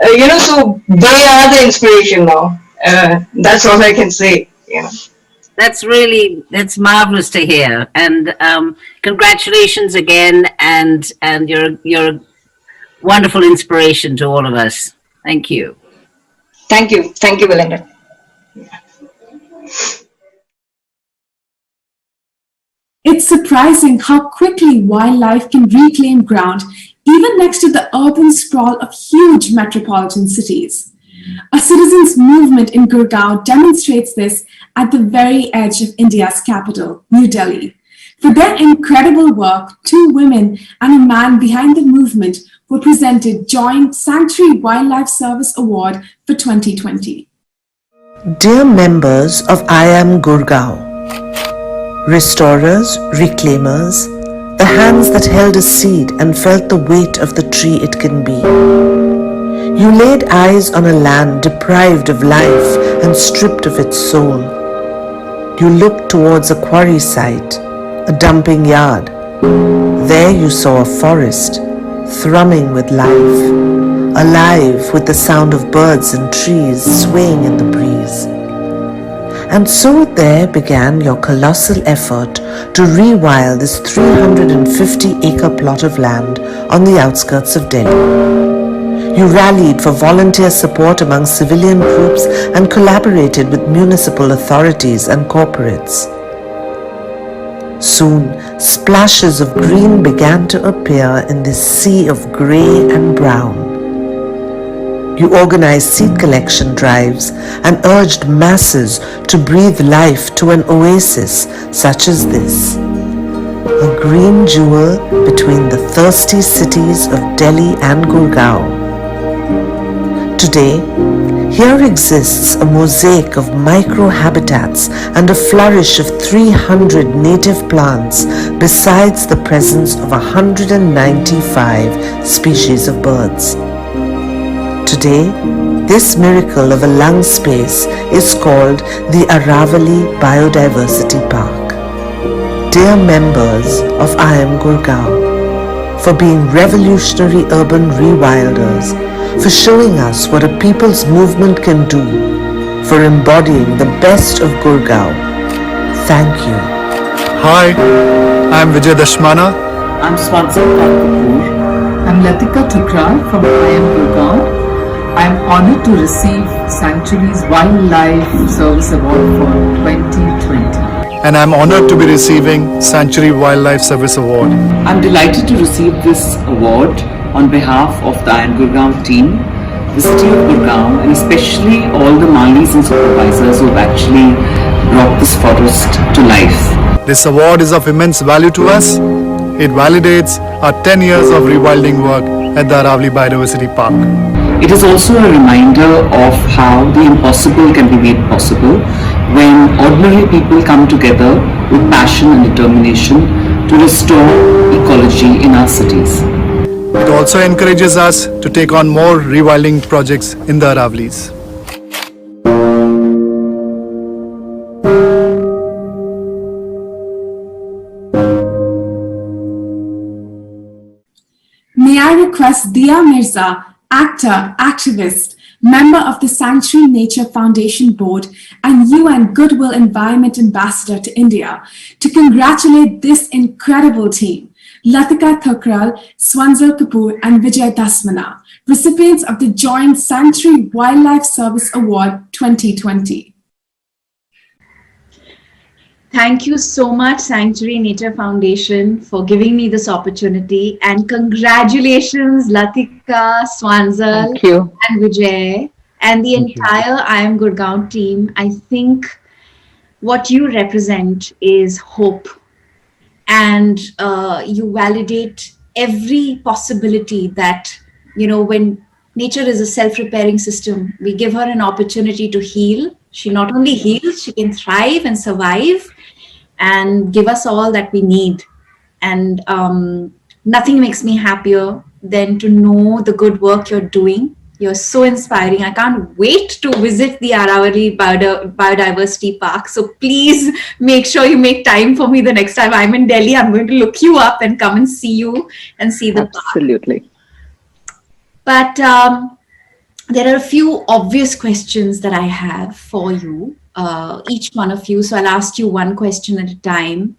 So they are the inspiration now. That's all I can say. That's marvelous to hear. And congratulations again. And you're a wonderful inspiration to all of us. Thank you. Thank you, Belinda. It's surprising how quickly wildlife can reclaim ground, even next to the urban sprawl of huge metropolitan cities. A citizens' movement in Gurgaon demonstrates this at the very edge of India's capital, New Delhi. For their incredible work, 2 women and a man behind the movement were presented Joint Sanctuary Wildlife Service Award for 2020. Dear members of I Am Gurgaon, restorers, reclaimers, the hands that held a seed and felt the weight of the tree it can be. You laid eyes on a land deprived of life and stripped of its soul. You looked towards a quarry site, a dumping yard. There you saw a forest, thrumming with life, alive with the sound of birds and trees swaying in the breeze. And so there began your colossal effort to rewild this 350-acre plot of land on the outskirts of Delhi. You rallied for volunteer support among civilian groups and collaborated with municipal authorities and corporates. Soon, splashes of green began to appear in this sea of grey and brown. You organized seed collection drives and urged masses to breathe life to an oasis such as this, a green jewel between the thirsty cities of Delhi and Gurgaon. Today, here exists a mosaic of micro-habitats and a flourish of 300 native plants besides the presence of 195 species of birds. Today, this miracle of a lung space is called the Aravali Biodiversity Park. Dear members of I Am Gurgaon, for being revolutionary urban rewilders, for showing us what a people's movement can do, for embodying the best of Gurgaon. Thank you. Hi, I'm Vijay Dashmana. I'm Swansam Kapoor. I'm Latika Thukral from I Am Gurgaon. I am honored to receive Sanctuary's Wildlife Service Award for 2020. And I'm honored to be receiving Sanctuary Wildlife Service Award. I'm delighted to receive this award on behalf of the I Am Gurgaon team, the city of Gurgaon, and especially all the malis and supervisors who have actually brought this forest to life. This award is of immense value to us. It validates our 10 years of rewilding work at the Aravali Biodiversity Park. It is also a reminder of how the impossible can be made possible when ordinary people come together with passion and determination to restore ecology in our cities. It also encourages us to take on more rewilding projects in the Aravalis. May I request Dia Mirza, actor, activist, member of the Sanctuary Nature Foundation Board and UN Goodwill Environment Ambassador to India, to congratulate this incredible team, Latika Thukral, Swanzal Kapoor and Vijay Dasmana, recipients of the Joint Sanctuary Wildlife Service Award 2020. Thank you so much, Sanctuary Nature Foundation, for giving me this opportunity. And congratulations, Latika, Swanzal, and Vijay, and the entire I Am Gurgaon team. I think what you represent is hope. And you validate every possibility that, you know, when nature is a self-repairing system, we give her an opportunity to heal. She not only heals, she can thrive and survive and give us all that we need. And nothing makes me happier than to know the good work you're doing. You're so inspiring. I can't wait to visit the Aravali Biodiversity Park. So please make sure you make time for me the next time I'm in Delhi. I'm going to look you up and come and see you and see the park. Absolutely. But there are a few obvious questions that I have for you, each one of you. So I'll ask you one question at a time.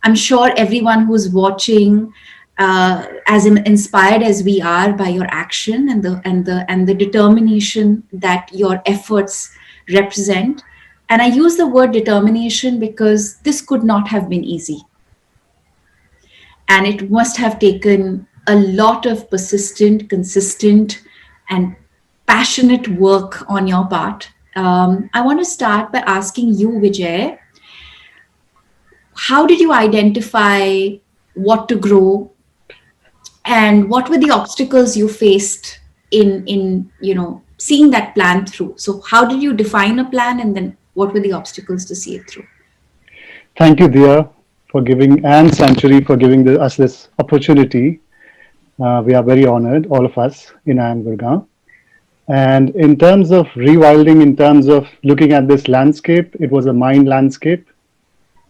I'm sure everyone who's watching, as inspired as we are by your action and the determination that your efforts represent. And I use the word determination because this could not have been easy. And it must have taken a lot of persistent, consistent, and passionate work on your part. I want to start by asking you, Vijay, how did you identify what to grow and what were the obstacles you faced in seeing that plan through? So how did you define a plan, and then what were the obstacles to see it through? Thank you, Dia, for giving, and Sanctuary for giving us this opportunity. We are very honored, all of us in I Am Gurgaon. And in terms of rewilding, in terms of looking at this landscape, it was a mind landscape.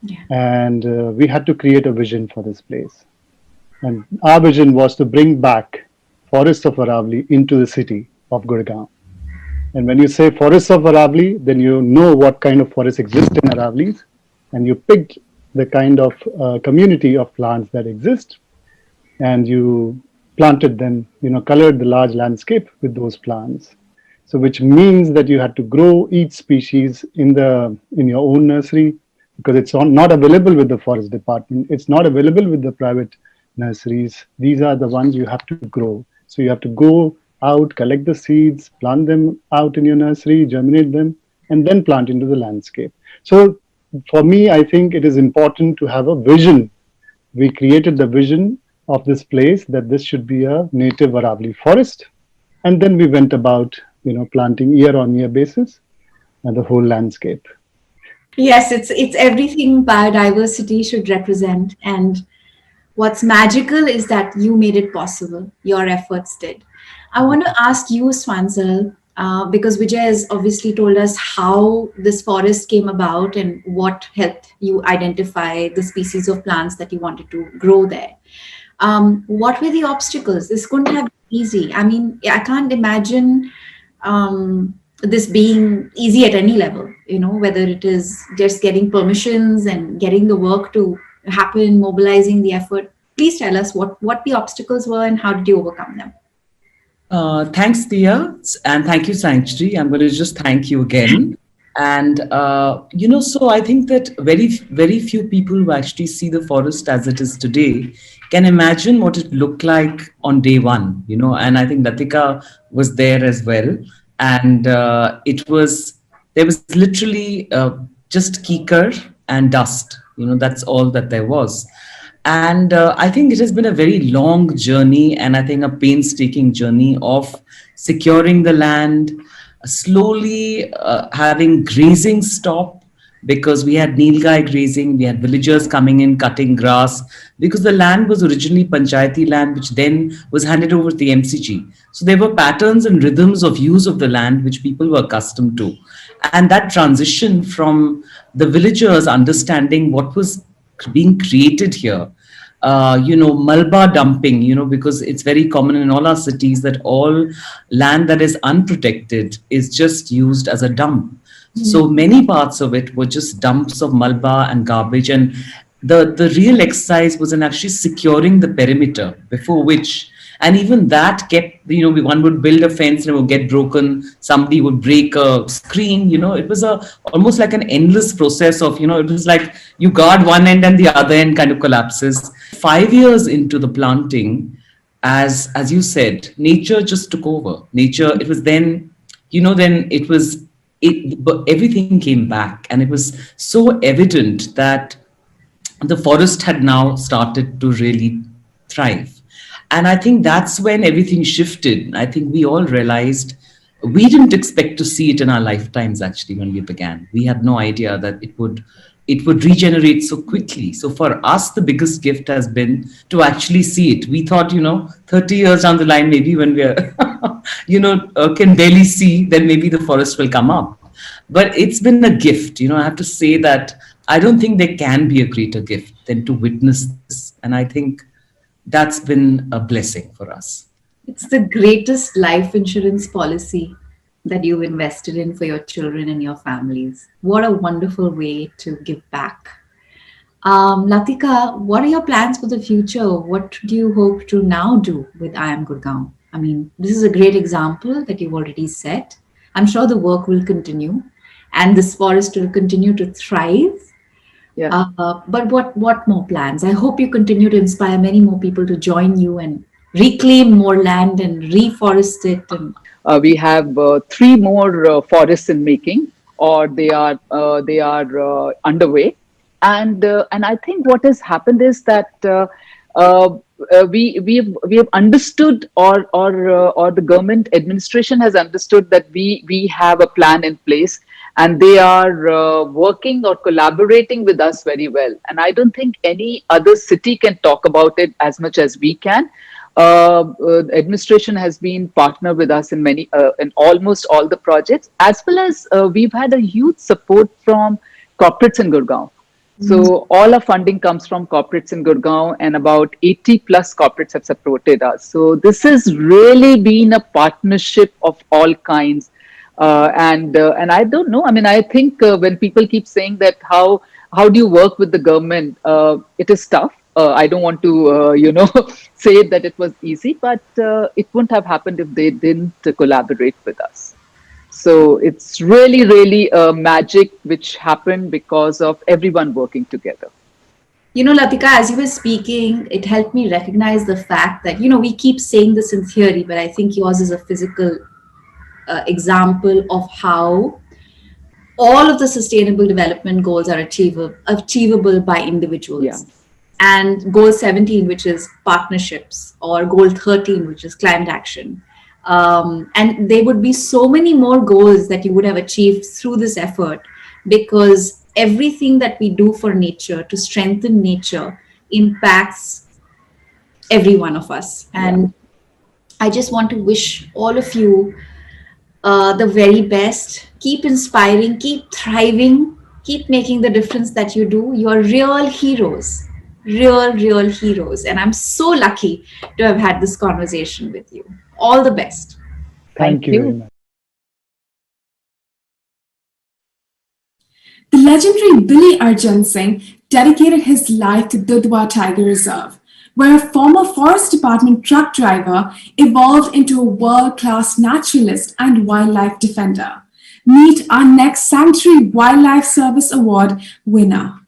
Yeah. And we had to create a vision for this place. And our vision was to bring back forests of Aravali into the city of Gurgaon. And when you say forests of Aravali, then you know what kind of forests exist in Aravalis, and you pick the kind of community of plants that exist, and you planted them, colored the large landscape with those plants. So which means that you had to grow each species in your own nursery, because it's not available with the forest department. It's not available with the private nurseries. These are the ones you have to grow. So you have to go out, collect the seeds, plant them out in your nursery, germinate them, and then plant into the landscape. So for me, I think it is important to have a vision. We created the vision of this place that this should be a native Aravali forest. And then we went about, planting year on year basis and the whole landscape. Yes, it's everything biodiversity should represent. And what's magical is that you made it possible. Your efforts did. I want to ask you, Swanzal, because Vijay has obviously told us how this forest came about and what helped you identify the species of plants that you wanted to grow there. What were the obstacles? This couldn't have been easy. I mean, I can't imagine this being easy at any level, whether it is just getting permissions and getting the work to happen, mobilizing the effort. Please tell us what the obstacles were and how did you overcome them? Thanks, Dia, and thank you, Sanctuary. I'm going to just thank you again. And, so I think that very, very few people who actually see the forest as it is today can imagine what it looked like on day one, and I think Latika was there as well. And there was literally just kikar and dust, that's all that there was. And I think it has been a very long journey, and I think a painstaking journey of securing the land, slowly having grazing stop, because we had nilgai grazing, we had villagers coming in, cutting grass, because the land was originally Panchayati land, which then was handed over to the MCG. So there were patterns and rhythms of use of the land which people were accustomed to. And that transition from the villagers understanding what was being created here, Malba dumping, because it's very common in all our cities that all land that is unprotected is just used as a dump. So many parts of it were just dumps of malba and garbage. And the real exercise was in actually securing the perimeter, before which, and even that kept, one would build a fence and it would get broken. Somebody would break a screen, it was almost like an endless process of, it was like you guard one end and the other end kind of collapses. 5 years into the planting, as you said, nature just took over. Nature, it was then, but everything came back, and it was so evident that the forest had now started to really thrive. And I think that's when everything shifted. I think we all realized we didn't expect to see it in our lifetimes, actually, when we began. We had no idea that it would regenerate so quickly. So for us, the biggest gift has been to actually see it. We thought, 30 years down the line, maybe when we're, can barely see, then maybe the forest will come up. But it's been a gift. I have to say that I don't think there can be a greater gift than to witness this. And I think that's been a blessing for us. It's the greatest life insurance policy that you've invested in for your children and your families. What a wonderful way to give back. Latika, what are your plans for the future? What do you hope to now do with I Am Gurgaon? I mean, this is a great example that you've already set. I'm sure the work will continue and this forest will continue to thrive. Yeah. But what more plans? I hope you continue to inspire many more people to join you and reclaim more land and reforest it. And we have 3 more forests in making, or they are underway, and I think what has happened is that we have understood, or the government administration has understood that we have a plan in place, and they are working or collaborating with us very well. And I don't think any other city can talk about it as much as we can. Administration has been partner with us in in almost all the projects, as well as we've had a huge support from corporates in Gurgaon. So all our funding comes from corporates in Gurgaon, and about 80 plus corporates have supported us. So this has really been a partnership of all kinds. And I don't know. I mean, I think when people keep saying that how do you work with the government, it is tough. I don't want to, say that it was easy, but it wouldn't have happened if they didn't collaborate with us. So it's really, really a magic which happened because of everyone working together. Latika, as you were speaking, it helped me recognize the fact that, we keep saying this in theory, but I think yours is a physical example of how all of the sustainable development goals are achievable by individuals. Yeah. And goal 17, which is partnerships, or goal 13, which is climate action. And there would be so many more goals that you would have achieved through this effort, because everything that we do for nature to strengthen nature impacts every one of us. And I just want to wish all of you the very best. Keep inspiring, keep thriving, keep making the difference that you do. You are real heroes. Real heroes. And I'm so lucky to have had this conversation with you. All the best. Thank you very much. The legendary Billy Arjan Singh dedicated his life to Dudwa Tiger Reserve, where a former Forest Department truck driver evolved into a world-class naturalist and wildlife defender. Meet our next Sanctuary Wildlife Service Award winner.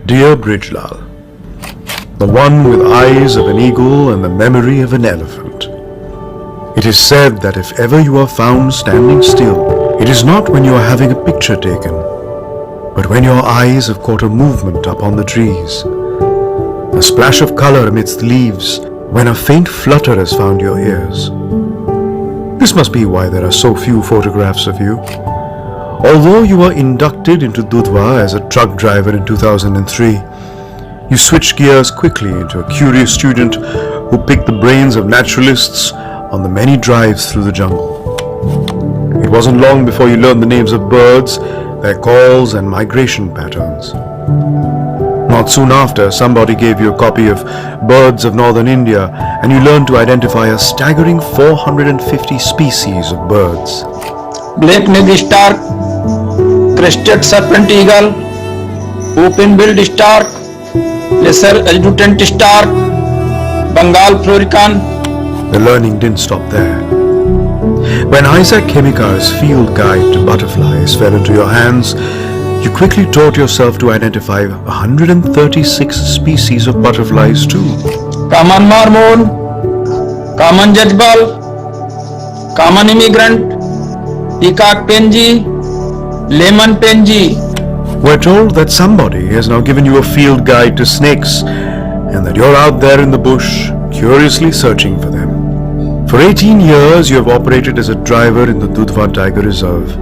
Dear Bridgelal, the one with eyes of an eagle and the memory of an elephant. It is said that if ever you are found standing still, it is not when you are having a picture taken, but when your eyes have caught a movement up on the trees, a splash of color amidst the leaves when a faint flutter has found your ears. This must be why there are so few photographs of you. Although you were inducted into Dudwa as a truck driver in 2003, you switched gears quickly into a curious student who picked the brains of naturalists on the many drives through the jungle. It wasn't long before you learned the names of birds, their calls and migration patterns. Not soon after, somebody gave you a copy of Birds of Northern India, and you learned to identify a staggering 450 species of birds. Black-necked stark, crested serpent eagle, open-billed stark, lesser adjutant stark, Bengal florican. The learning didn't stop there. When Isaac Chemicar's field guide to butterflies fell into your hands, you quickly taught yourself to identify 136 species of butterflies too. Common marmot, common judgeball, common immigrant, peacock penji, lemon penji. We're told that somebody has now given you a field guide to snakes and that you're out there in the bush curiously searching for them. For 18 years you have operated as a driver in the Dudwa Tiger Reserve.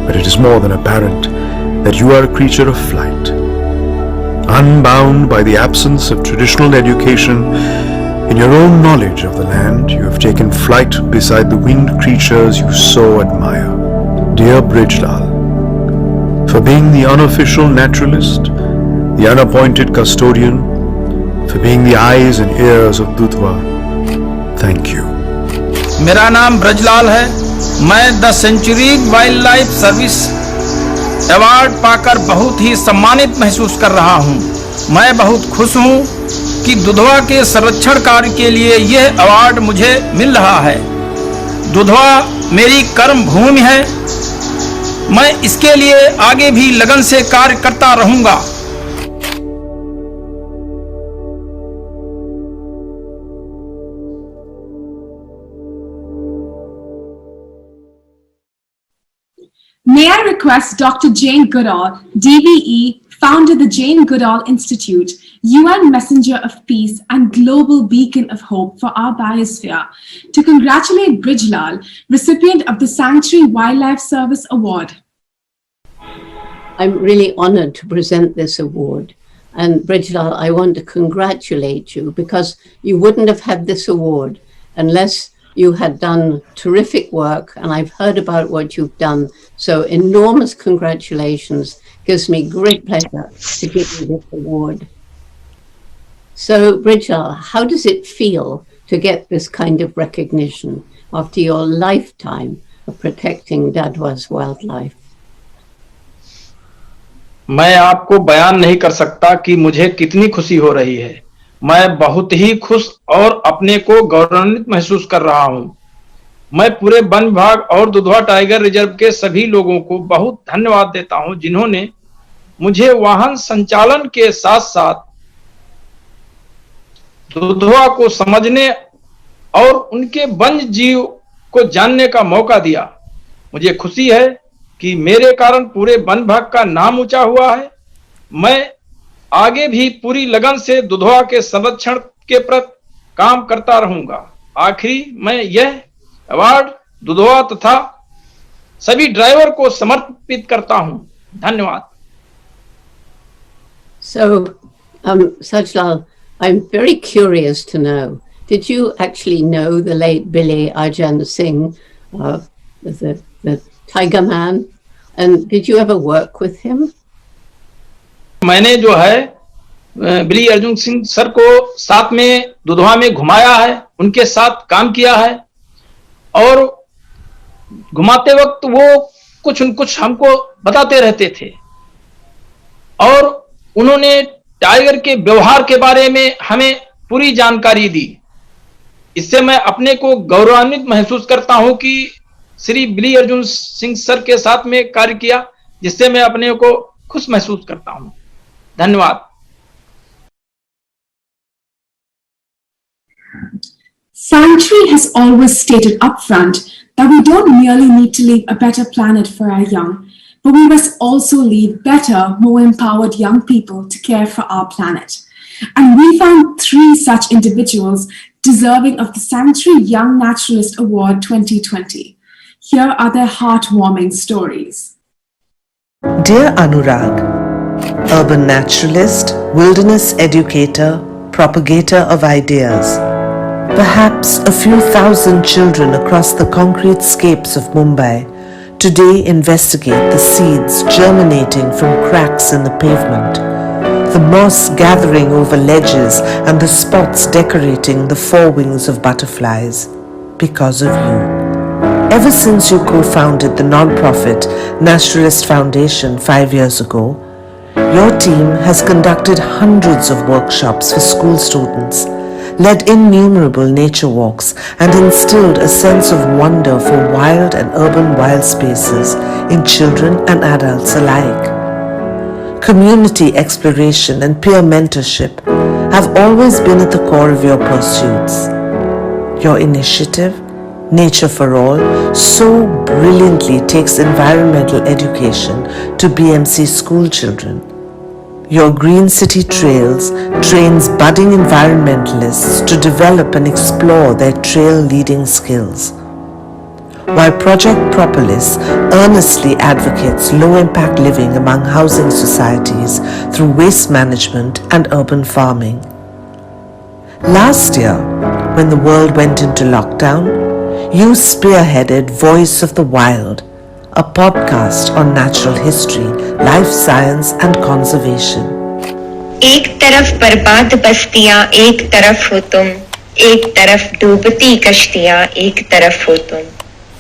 But it is more than apparent that you are a creature of flight. Unbound by the absence of traditional education, in your own knowledge of the land, you have taken flight beside the winged creatures you so admire. Dear Brijlal, for being the unofficial naturalist, the unappointed custodian, for being the eyes and ears of Dudwa, thank you. मेरा नाम ब्रजलाल है। मैं the century wild life service award पाकर बहुत ही सम्मानित महसूस कर रहा हूं। मैं बहुत खुश हूं कि दुधवा के संरक्षण कार्य के लिए यह अवार्ड मुझे मिल रहा है। दुधवा मेरी कर्म भूमि है। मैं इसके लिए आगे भी लगन से कार्य करता रहूंगा। May I request Dr. Jane Goodall, DVE, founded the Jane Goodall Institute, UN Messenger of Peace and Global Beacon of Hope for our biosphere, to congratulate Brijlal, recipient of the Sanctuary Wildlife Service Award. I'm really honored to present this award. And Brijlal, I want to congratulate you because you wouldn't have had this award unless you had done terrific work, and I've heard about what you've done. So enormous congratulations. Gives me great pleasure to give you this award. So Brijlal, how does it feel to get this kind of recognition after your lifetime of protecting Dudwa's wildlife? मैं आपको बयान नहीं कर सकता कि मुझे कितनी खुशी हो रही है। मैं बहुत ही खुश और अपने को गौरवान्वित महसूस कर रहा हूं। मैं पूरे वन विभाग और दुधवा टाइगर रिजर्व के सभी लोगों को बहुत धन्यवाद देता हूं जिन्होंने मुझे वाहन संचालन के साथ साथ दुधवा को समझने और उनके वन्य जीव को जानने का मौका दिया। मुझे खुशी है कि मेरे कारण पूरे वन विभाग का नाम ऊंचा हुआ है। मैं आगे भी पूरी लगन से दुधवा के संरक्षण के प्रति काम करता रहूंगा। आखिरी मैं यह अवार्ड दुधवा तथा सभी ड्राइवर को समर्पित करता हूं। धन्यवाद। So, Sajlal, I'm very curious to know, did you actually know the late Billy Arjan Singh, the Tiger Man, and did you ever work with him? मैंने जो है बिली अर्जुन सिंह सर को साथ में दुधवा में घुमाया है, उनके साथ काम किया है और घुमाते वक्त वो कुछ न कुछ हमको बताते रहते थे और उन्होंने टाइगर के व्यवहार के बारे में हमें पूरी जानकारी दी। इससे मैं अपने को गौरवान्वित महसूस करता हूं कि श्री बिली अर्जुन सिंह सर के साथ में कार्य किया, जिससे मैं अपने को खुश महसूस करता हूं। धन्यवाद। Sanctuary has always stated upfront that we don't merely need to leave a better planet for our young, but we must also leave better, more empowered young people to care for our planet. And we found 3 such individuals deserving of the Sanctuary Young Naturalist Award 2020. Here are their heartwarming stories. Dear Anurag, urban naturalist, wilderness educator, propagator of ideas. Perhaps a few thousand children across the concrete scapes of Mumbai today investigate the seeds germinating from cracks in the pavement, the moss gathering over ledges and the spots decorating the forewings of butterflies because of you. Ever since you co-founded the non-profit Naturalist Foundation 5 years ago, your team has conducted hundreds of workshops for school students, led innumerable nature walks, and instilled a sense of wonder for wild and urban wild spaces in children and adults alike. Community exploration and peer mentorship have always been at the core of your pursuits. Your initiative, Nature for All, so brilliantly takes environmental education to BMC school children. Your Green City Trails trains budding environmentalists to develop and explore their trail leading skills. While Project Propolis earnestly advocates low-impact living among housing societies through waste management and urban farming. Last year, when the world went into lockdown, you spearheaded Voice of the Wild, a podcast on natural history, life science and conservation. एक तरफ बर्बाद बस्तियां, एक तरफ हो तुम, एक तरफ डूबती कश्तियां, एक तरफ हो तुम,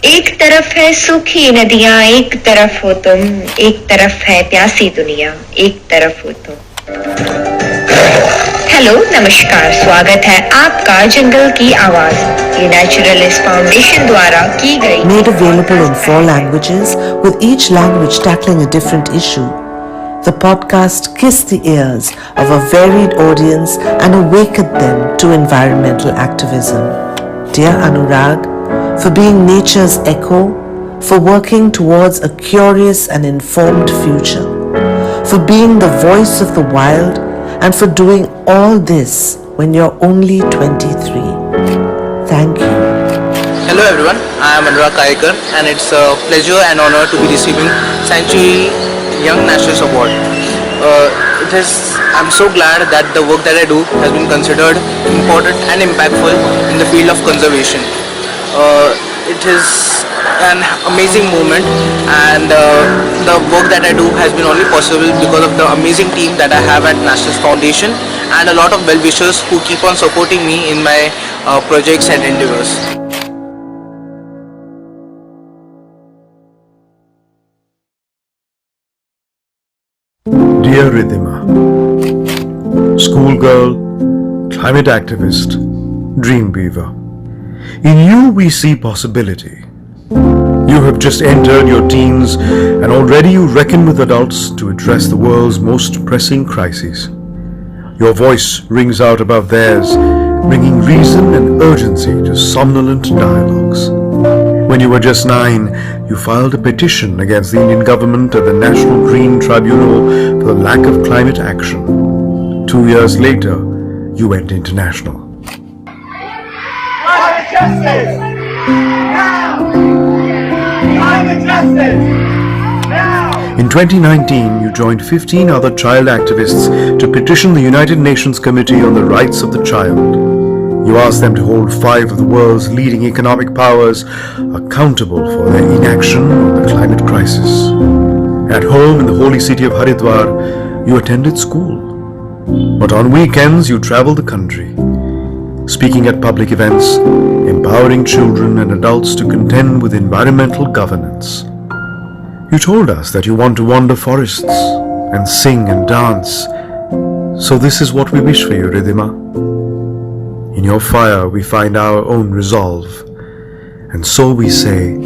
एक तरफ है सूखी नदियां, एक तरफ हो तुम, एक तरफ है प्यासी दुनिया, एक तरफ हो तुम. हेलो, नमस्कार, स्वागत है आपका जंगल की आवाज, ये नेचुरलिस्ट फाउंडेशन द्वारा की गई. Made available in 4 languages, with each language tackling a different issue, the podcast kissed the ears of a varied audience and awakened them to environmental activism. Dear Anurag, for being nature's echo, for working towards a curious and informed future, for being the voice of the wild, and for doing all this when you're only 23. Thank you. Hello everyone, I am Anurag Kaikar and it's a pleasure and honor to be receiving Sanctuary Young Naturalist Award. I'm so glad that the work that I do has been considered important and impactful in the field of conservation. It is an amazing moment, and the work that I do has been only possible because of the amazing team that I have at Naturalist Foundation and a lot of well-wishers who keep on supporting me in my projects and endeavors. Dear Ridhima, schoolgirl, climate activist, dream beaver, in you we see possibility. You have just entered your teens and already you reckon with adults to address the world's most pressing crises. Your voice rings out above theirs, bringing reason and urgency to somnolent dialogues. When you were just 9, you filed a petition against the Indian government at the National Green Tribunal for the lack of climate action. 2 years later, you went international. Climate justice! Now! Climate justice! Now! In 2019, you joined 15 other child activists to petition the United Nations Committee on the Rights of the Child. You asked them to hold 5 of the world's leading economic powers accountable for their inaction on the climate crisis. At home in the holy city of Haridwar, you attended school. But on weekends, you traveled the country, speaking at public events, empowering children and adults to contend with environmental governance. You told us that you want to wander forests and sing and dance. So this is what we wish for you, Ridhima. In your fire we find our own resolve, and so we say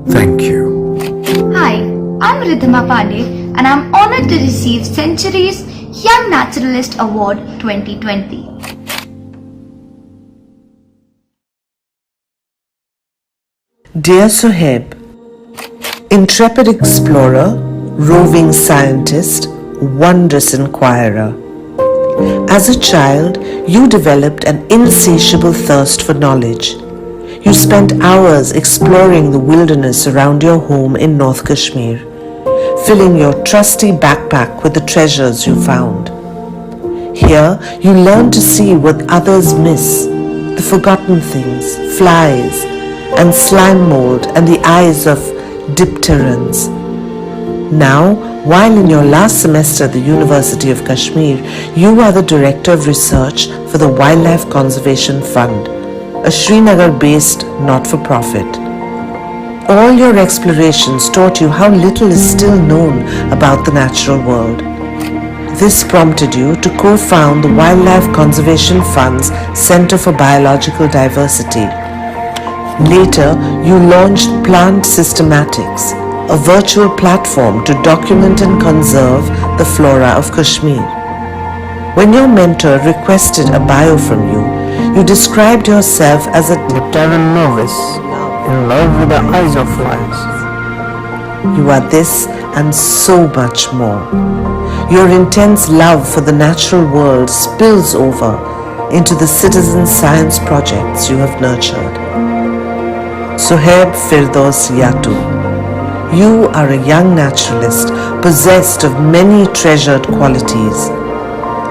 thank you. Hi, I'm Ridhima Pandey and I'm honored to receive Century's Young Naturalist Award 2020. Dear Sohaib, intrepid explorer, roving scientist, wondrous inquirer, As a child, you developed an insatiable thirst for knowledge. You spent hours exploring the wilderness around your home in North Kashmir, filling your trusty backpack with the treasures you found. Here, you learned to see what others miss, the forgotten things, flies, and slime mold, and the eyes of dipterans. Now, while in your last semester at the University of Kashmir, you are the Director of Research for the Wildlife Conservation Fund, a Srinagar-based not-for-profit. All your explorations taught you how little is still known about the natural world. This prompted you to co-found the Wildlife Conservation Fund's Center for Biological Diversity. Later, you launched Plant Systematics, a virtual platform to document and conserve the flora of Kashmir. When your mentor requested a bio from you, you described yourself as a veteran novice in love with the eyes of flies. You are this and so much more. Your intense love for the natural world spills over into the citizen science projects you have nurtured. Sohaib Firdaus Yatu, you are a young naturalist possessed of many treasured qualities.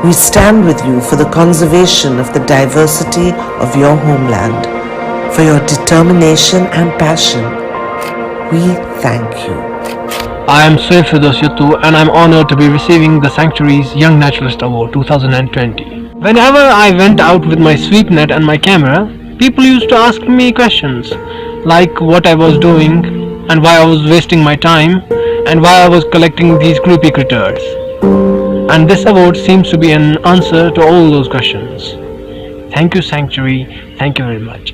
We stand with you for the conservation of the diversity of your homeland, for your determination and passion. We thank you. I am Sohaib Firdaus Yatu and I am honored to be receiving the Sanctuary's Young Naturalist Award 2020. Whenever I went out with my sweep net and my camera, people used to ask me questions like what I was doing and why I was wasting my time and why I was collecting these groupie critters. And this award seems to be an answer to all those questions. Thank you, Sanctuary. Thank you very much.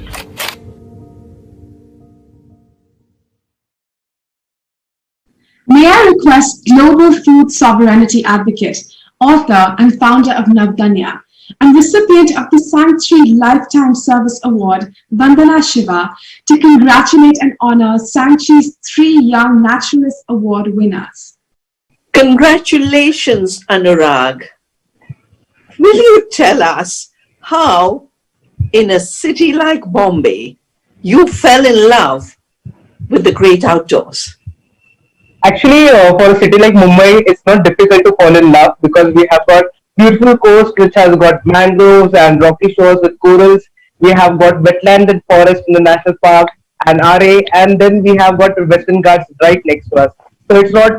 May I request Global Food Sovereignty Advocate, author and founder of Navdanya, and recipient of the Sanctuary Lifetime Service Award, Vandana Shiva, to congratulate and honor Sanctuary's 3 Young Naturalist Award winners. Congratulations, Anurag. Will you tell us how, in a city like Bombay, you fell in love with the great outdoors? Actually, for a city like Mumbai, it's not difficult to fall in love because we have got beautiful coast which has got mangroves and rocky shores with corals. We have got wetland and forest in the national park and RA, and then we have got Western Ghats right next to us. So it's not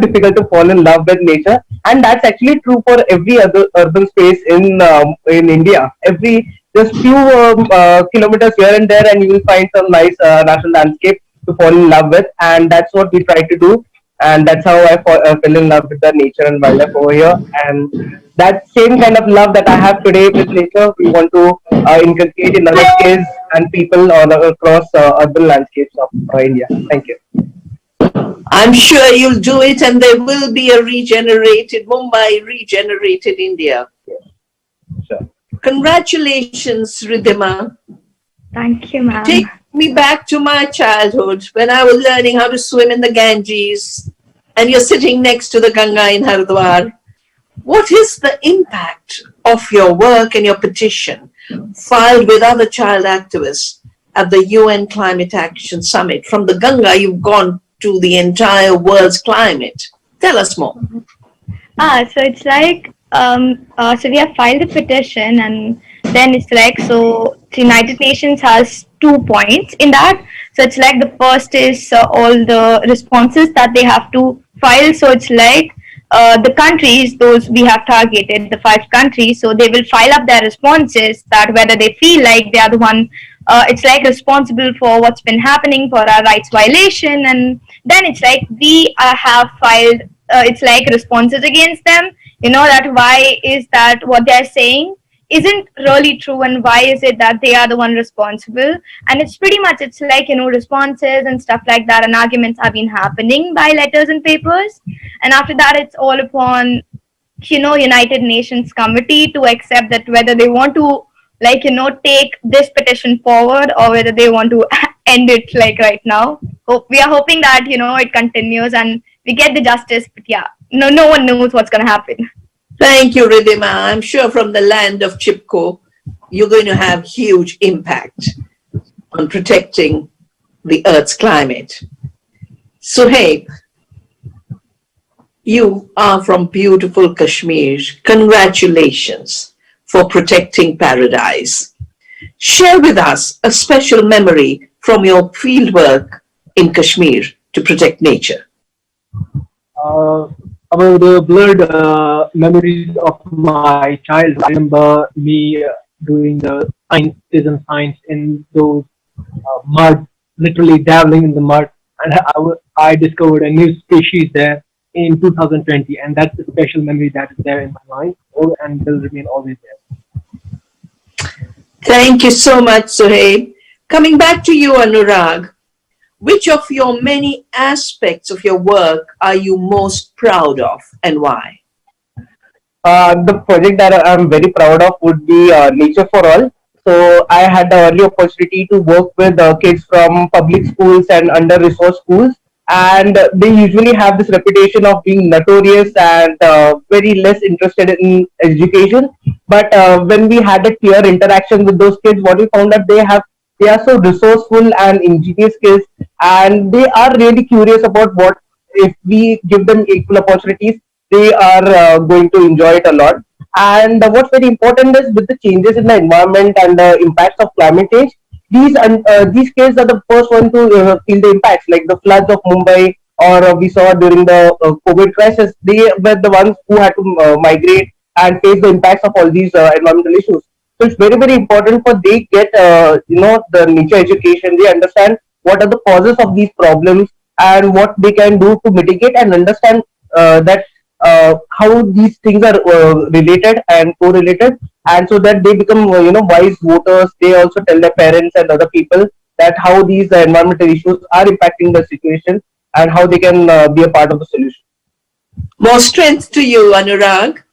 difficult to fall in love with nature, and that's actually true for every other urban space in India. Just few kilometers here and there, and you will find some nice natural landscape to fall in love with, and that's what we try to do, and that's how I fell in love with the nature and wildlife over here. And that same kind of love that I have today with nature, we want to inculcate in other kids and people all across urban landscapes of India. Thank you. I'm sure you'll do it, and there will be a regenerated Mumbai, regenerated India. Sure. Congratulations, Ridhima. Thank you, ma'am. Take me back to my childhood when I was learning how to swim in the Ganges, and you're sitting next to the Ganga in Haridwar. What is the impact of your work and your petition filed with other child activists at the UN Climate Action Summit? From the Ganga, you've gone to the entire world's climate. Tell us more. So it's like, so we have filed a petition, and then it's like, so the United Nations has 2 points in that. So it's like the first is all the responses that they have to file. So it's like the countries, those we have targeted, the 5 countries, so they will file up their responses that whether they feel like they are the one, it's like responsible for what's been happening for our rights violation. And then it's like we have filed, it's like responses against them, that why is that what they're saying isn't really true, and why is it that they are the one responsible. And it's pretty much, it's like, responses and stuff like that, and arguments have been happening by letters and papers. And after that, it's all upon, United Nations Committee to accept that whether they want to, take this petition forward or whether they want to end it, right now. We are hoping that, it continues and we get the justice, but yeah, no one knows what's going to happen. Thank you, Ridhima. I'm sure from the land of Chipko, you're going to have huge impact on protecting the Earth's climate. Suhaib, you are from beautiful Kashmir. Congratulations for protecting paradise. Share with us a special memory from your fieldwork in Kashmir to protect nature. About the blurred memories of my childhood, I remember me doing the citizen science in those mud, literally dabbling in the mud, and I discovered a new species there in 2020, and that's a special memory that is there in my mind, and will remain always there. Thank you so much, Suhaib. Coming back to you, Anurag, which of your many aspects of your work are you most proud of and why? The project that I'm very proud of would be Nature for All. So I had the early opportunity to work with kids from public schools and under-resourced schools, and they usually have this reputation of being notorious and very less interested in education. But when we had a clear interaction with those kids, what we found that they are so resourceful and ingenious kids, and they are really curious about what, if we give them equal opportunities, they are going to enjoy it a lot. And what's very important is with the changes in the environment and the impacts of climate change, these kids are the first one to feel the impacts, like the floods of Mumbai, or we saw during the COVID crisis. They were the ones who had to migrate and face the impacts of all these environmental issues. So it's very, very important for they get the nature education. They understand what are the causes of these problems and what they can do to mitigate, and understand that how these things are related and correlated, and so that they become wise voters. They also tell their parents and other people that how these environmental issues are impacting the situation and how they can be a part of the solution. More strength to you, Anurag.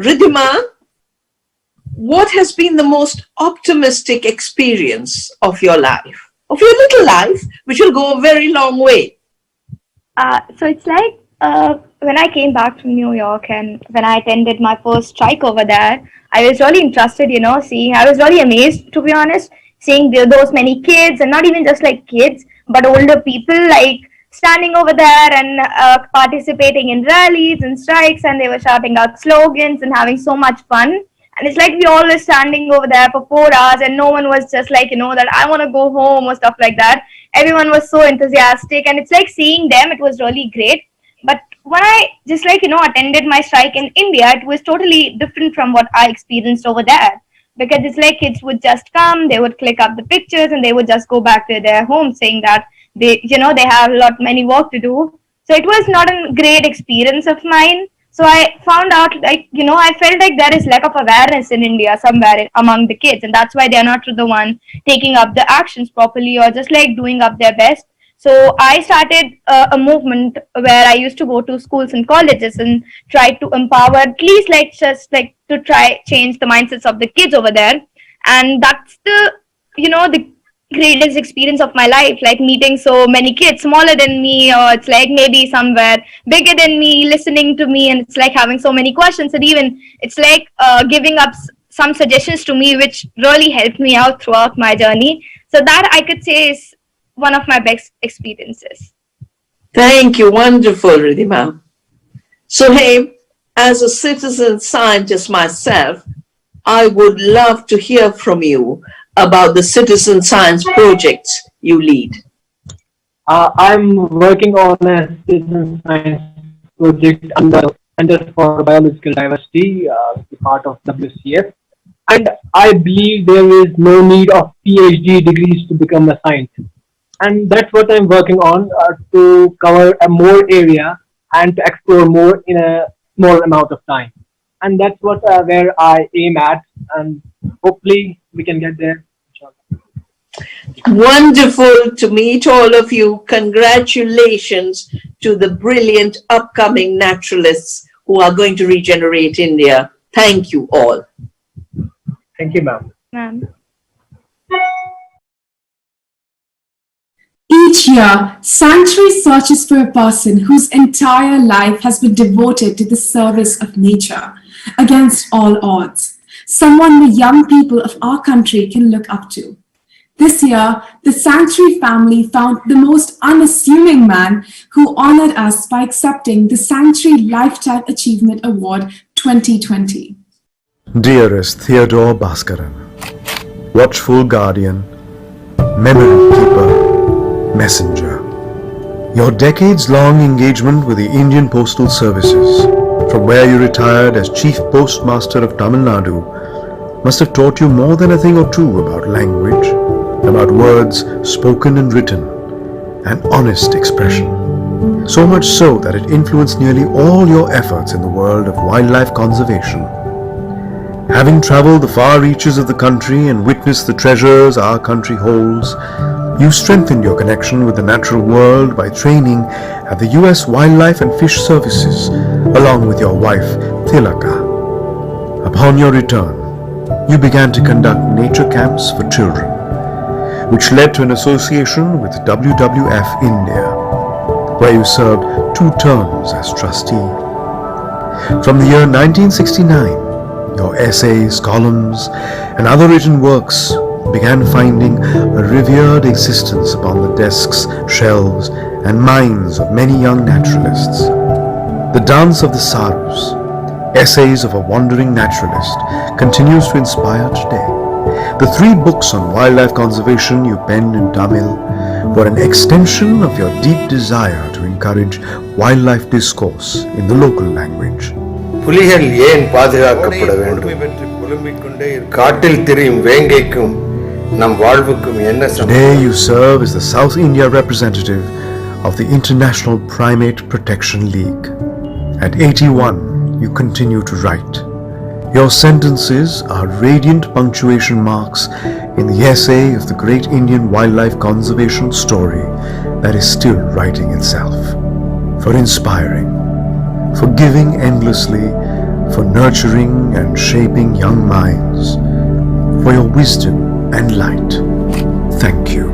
Ridhima, what has been the most optimistic experience of your life, of your little life, which will go a very long way? So it's like when I came back from New York and when I attended my first strike over there, I was really interested, I was really amazed, to be honest, seeing those many kids, and not even just like kids, but older people like standing over there and participating in rallies and strikes, and they were shouting out slogans and having so much fun. And it's like we all were standing over there for 4 hours, and no one was just like, that I want to go home or stuff like that. Everyone was so enthusiastic, and it's like seeing them, it was really great. But when I just attended my strike in India, it was totally different from what I experienced over there. Because it's like kids would just come, they would click up the pictures, and they would just go back to their home saying that they have many work to do. So it was not a great experience of mine. So I found out I felt like there is lack of awareness in India somewhere among the kids, and that's why they're not the one taking up the actions properly or just like doing up their best. So I started a movement where I used to go to schools and colleges and try to empower, at least to try change the mindsets of the kids over there. And that's the greatest experience of my life, like meeting so many kids smaller than me, or it's like maybe somewhere bigger than me, listening to me, and it's like having so many questions, and even it's like giving up some suggestions to me, which really helped me out throughout my journey. So that I could say is one of my best experiences. Thank you. Wonderful, Ridhima. So, hey, as a citizen scientist myself, I would love to hear from you about the citizen science projects you lead. I'm working on a citizen science project under Center for Biological Diversity, part of WCF. And I believe there is no need of PhD degrees to become a scientist. And that's what I'm working on, to cover a more area and to explore more in a small amount of time. And that's what where I aim at, and hopefully we can get there. Wonderful to meet all of you. Congratulations to the brilliant upcoming naturalists who are going to regenerate India. Thank you all. Thank you, ma'am. Each year, Sanctuary searches for a person whose entire life has been devoted to the service of nature. against all odds, someone the young people of our country can look up to. This year, the Sanctuary family found the most unassuming man who honored us by accepting the Sanctuary Lifetime Achievement Award 2020. Dearest Theodore Bhaskaran, watchful guardian, memory keeper, messenger. Your decades-long engagement with the Indian Postal Services, from where you retired as Chief Postmaster of Tamil Nadu, must have taught you more than a thing or two about language, about words spoken and written, and honest expression. So much so that it influenced nearly all your efforts in the world of wildlife conservation. Having traveled the far reaches of the country and witnessed the treasures our country holds, you strengthened your connection with the natural world by training at the US Wildlife and Fish Services, along with your wife, Tilaka. Upon your return, you began to conduct nature camps for children, which led to an association with WWF India, where you served 2 terms as trustee. From the year 1969, your essays, columns, and other written works began finding a revered existence upon the desks, shelves, and minds of many young naturalists. The Dance of the Sarus, Essays of a Wandering Naturalist, continues to inspire today. The 3 books on wildlife conservation you penned in Tamil were an extension of your deep desire to encourage wildlife discourse in the local language. புலிகள் ஏன் பாதுகாக்கப்பட வேண்டும்? காட்டில் திரியும் வேங்கைக்கும் நம் வாழ்வுக்கும் என்ன சம்பந்தம்? Today you serve as the South India representative of the International Primate Protection League. At 81, you continue to write. Your sentences are radiant punctuation marks in the essay of the great Indian wildlife conservation story that is still writing itself. For inspiring, for giving endlessly, for nurturing and shaping young minds, for your wisdom and light. Thank you.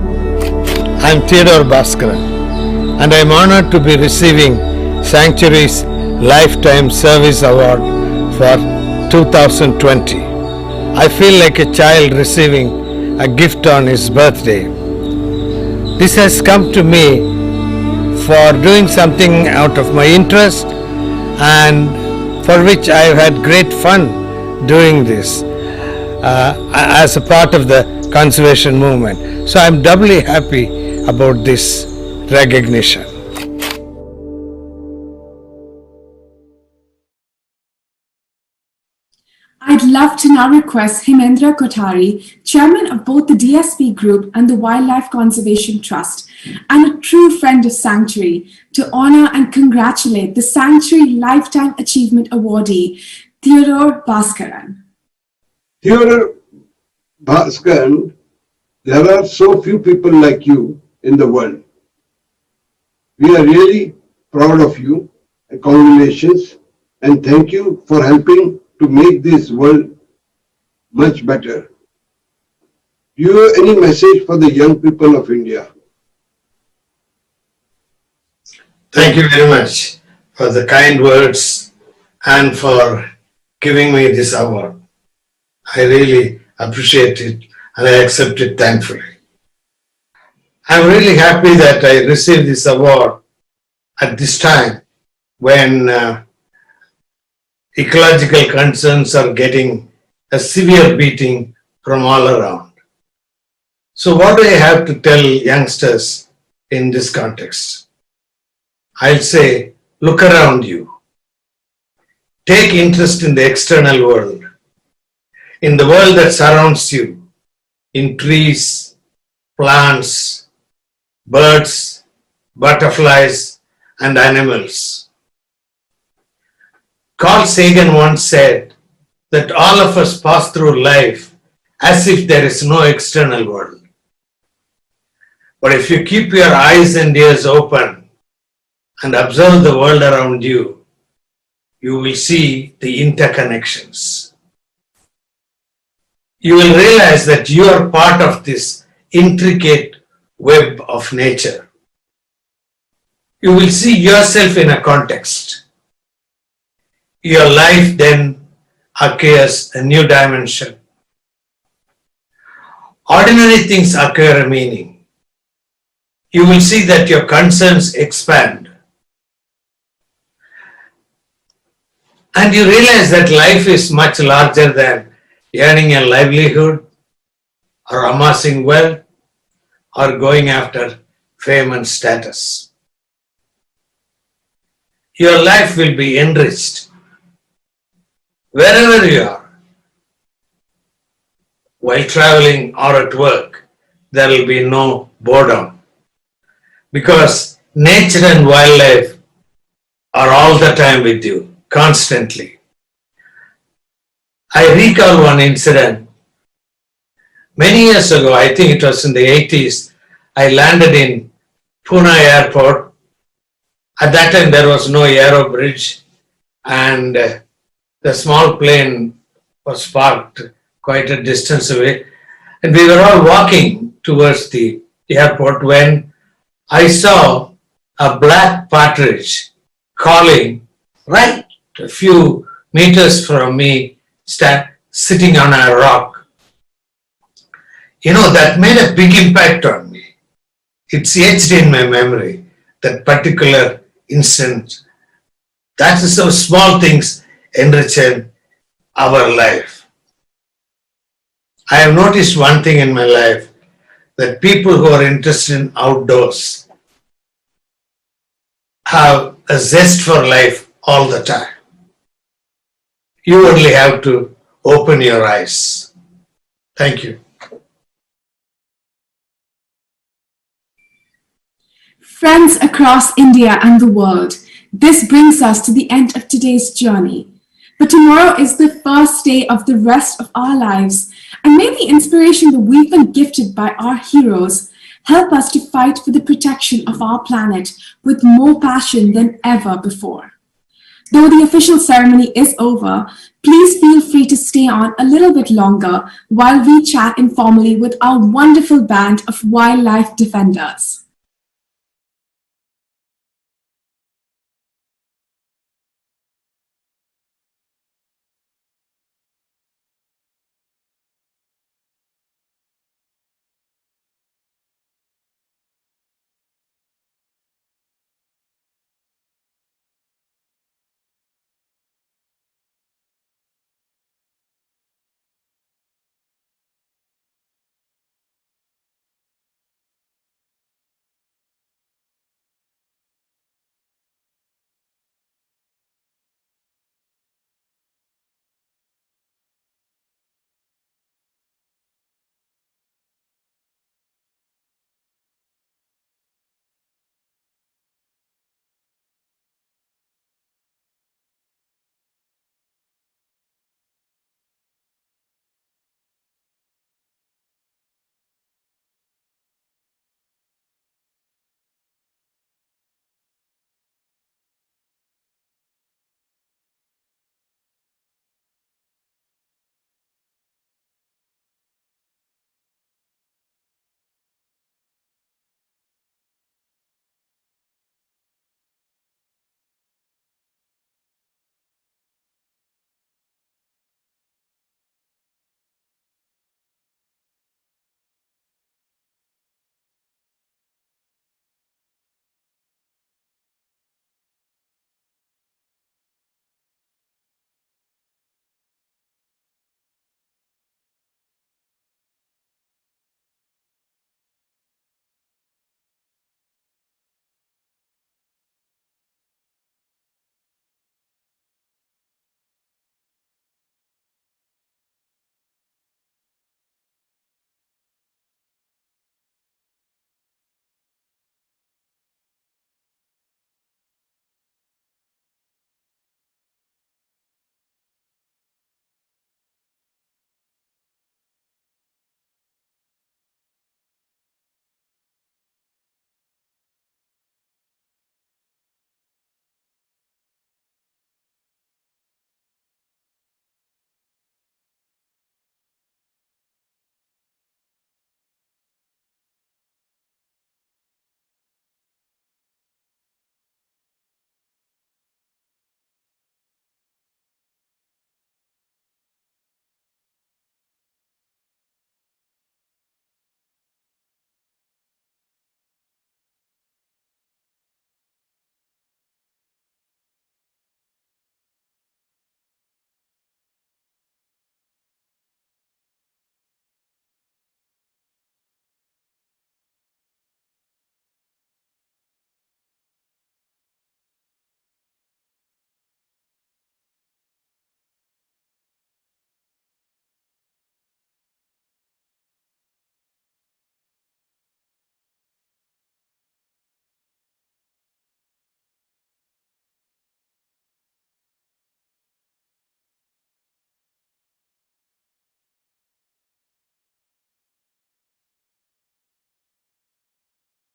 I'm Theodore Bhaskaran, and I'm honored to be receiving Sanctuary's Lifetime Service Award for 2020. I feel like a child receiving a gift on his birthday. This has come to me for doing something out of my interest and for which I have had great fun doing this as a part of the conservation movement. So I'm doubly happy about this recognition. I'd love to now request Himendra Kothari, chairman of both the DSP Group and the Wildlife Conservation Trust, and a true friend of Sanctuary, to honor and congratulate the Sanctuary Lifetime Achievement Awardee, Theodore Bhaskaran. Theodore Bhaskaran, there are so few people like you in the world. We are really proud of you. Congratulations, and thank you for helping to make this world much better. Do you have any message for the young people of India? Thank you very much for the kind words and for giving me this award. I really appreciate it and I accept it thankfully. I'm really happy that I received this award at this time when ecological concerns are getting a severe beating from all around. So what do I have to tell youngsters in this context? I'll say, look around you. Take interest in the external world, in the world that surrounds you, in trees, plants, birds, butterflies, and animals. Carl Sagan once said that all of us pass through life as if there is no external world. But if you keep your eyes and ears open and observe the world around you, you will see the interconnections. You will realize that you are part of this intricate web of nature. You will see yourself in a context. Your life then acquires a new dimension. Ordinary things acquire a meaning. You will see that your concerns expand. And you realize that life is much larger than earning a livelihood or amassing wealth or going after fame and status. Your life will be enriched wherever you are. While traveling or at work, there will be no boredom because nature and wildlife are all the time with you, constantly. I recall one incident. Many years ago, I think it was in the 80s, I landed in Pune airport. At that time, there was no aero bridge and the small plane was parked quite a distance away. And we were all walking towards the airport when I saw a black partridge calling right a few meters from me, sitting on a rock. You know, that made a big impact on me. It's etched in my memory, that particular instant. That is how small things enrich our life. I have noticed one thing in my life, that people who are interested in outdoors have a zest for life all the time. You only have to open your eyes. Thank you. Friends across India and the world, this brings us to the end of today's journey. But tomorrow is the first day of the rest of our lives, and may the inspiration that we've been gifted by our heroes help us to fight for the protection of our planet with more passion than ever before. Though the official ceremony is over, please feel free to stay on a little bit longer while we chat informally with our wonderful band of wildlife defenders.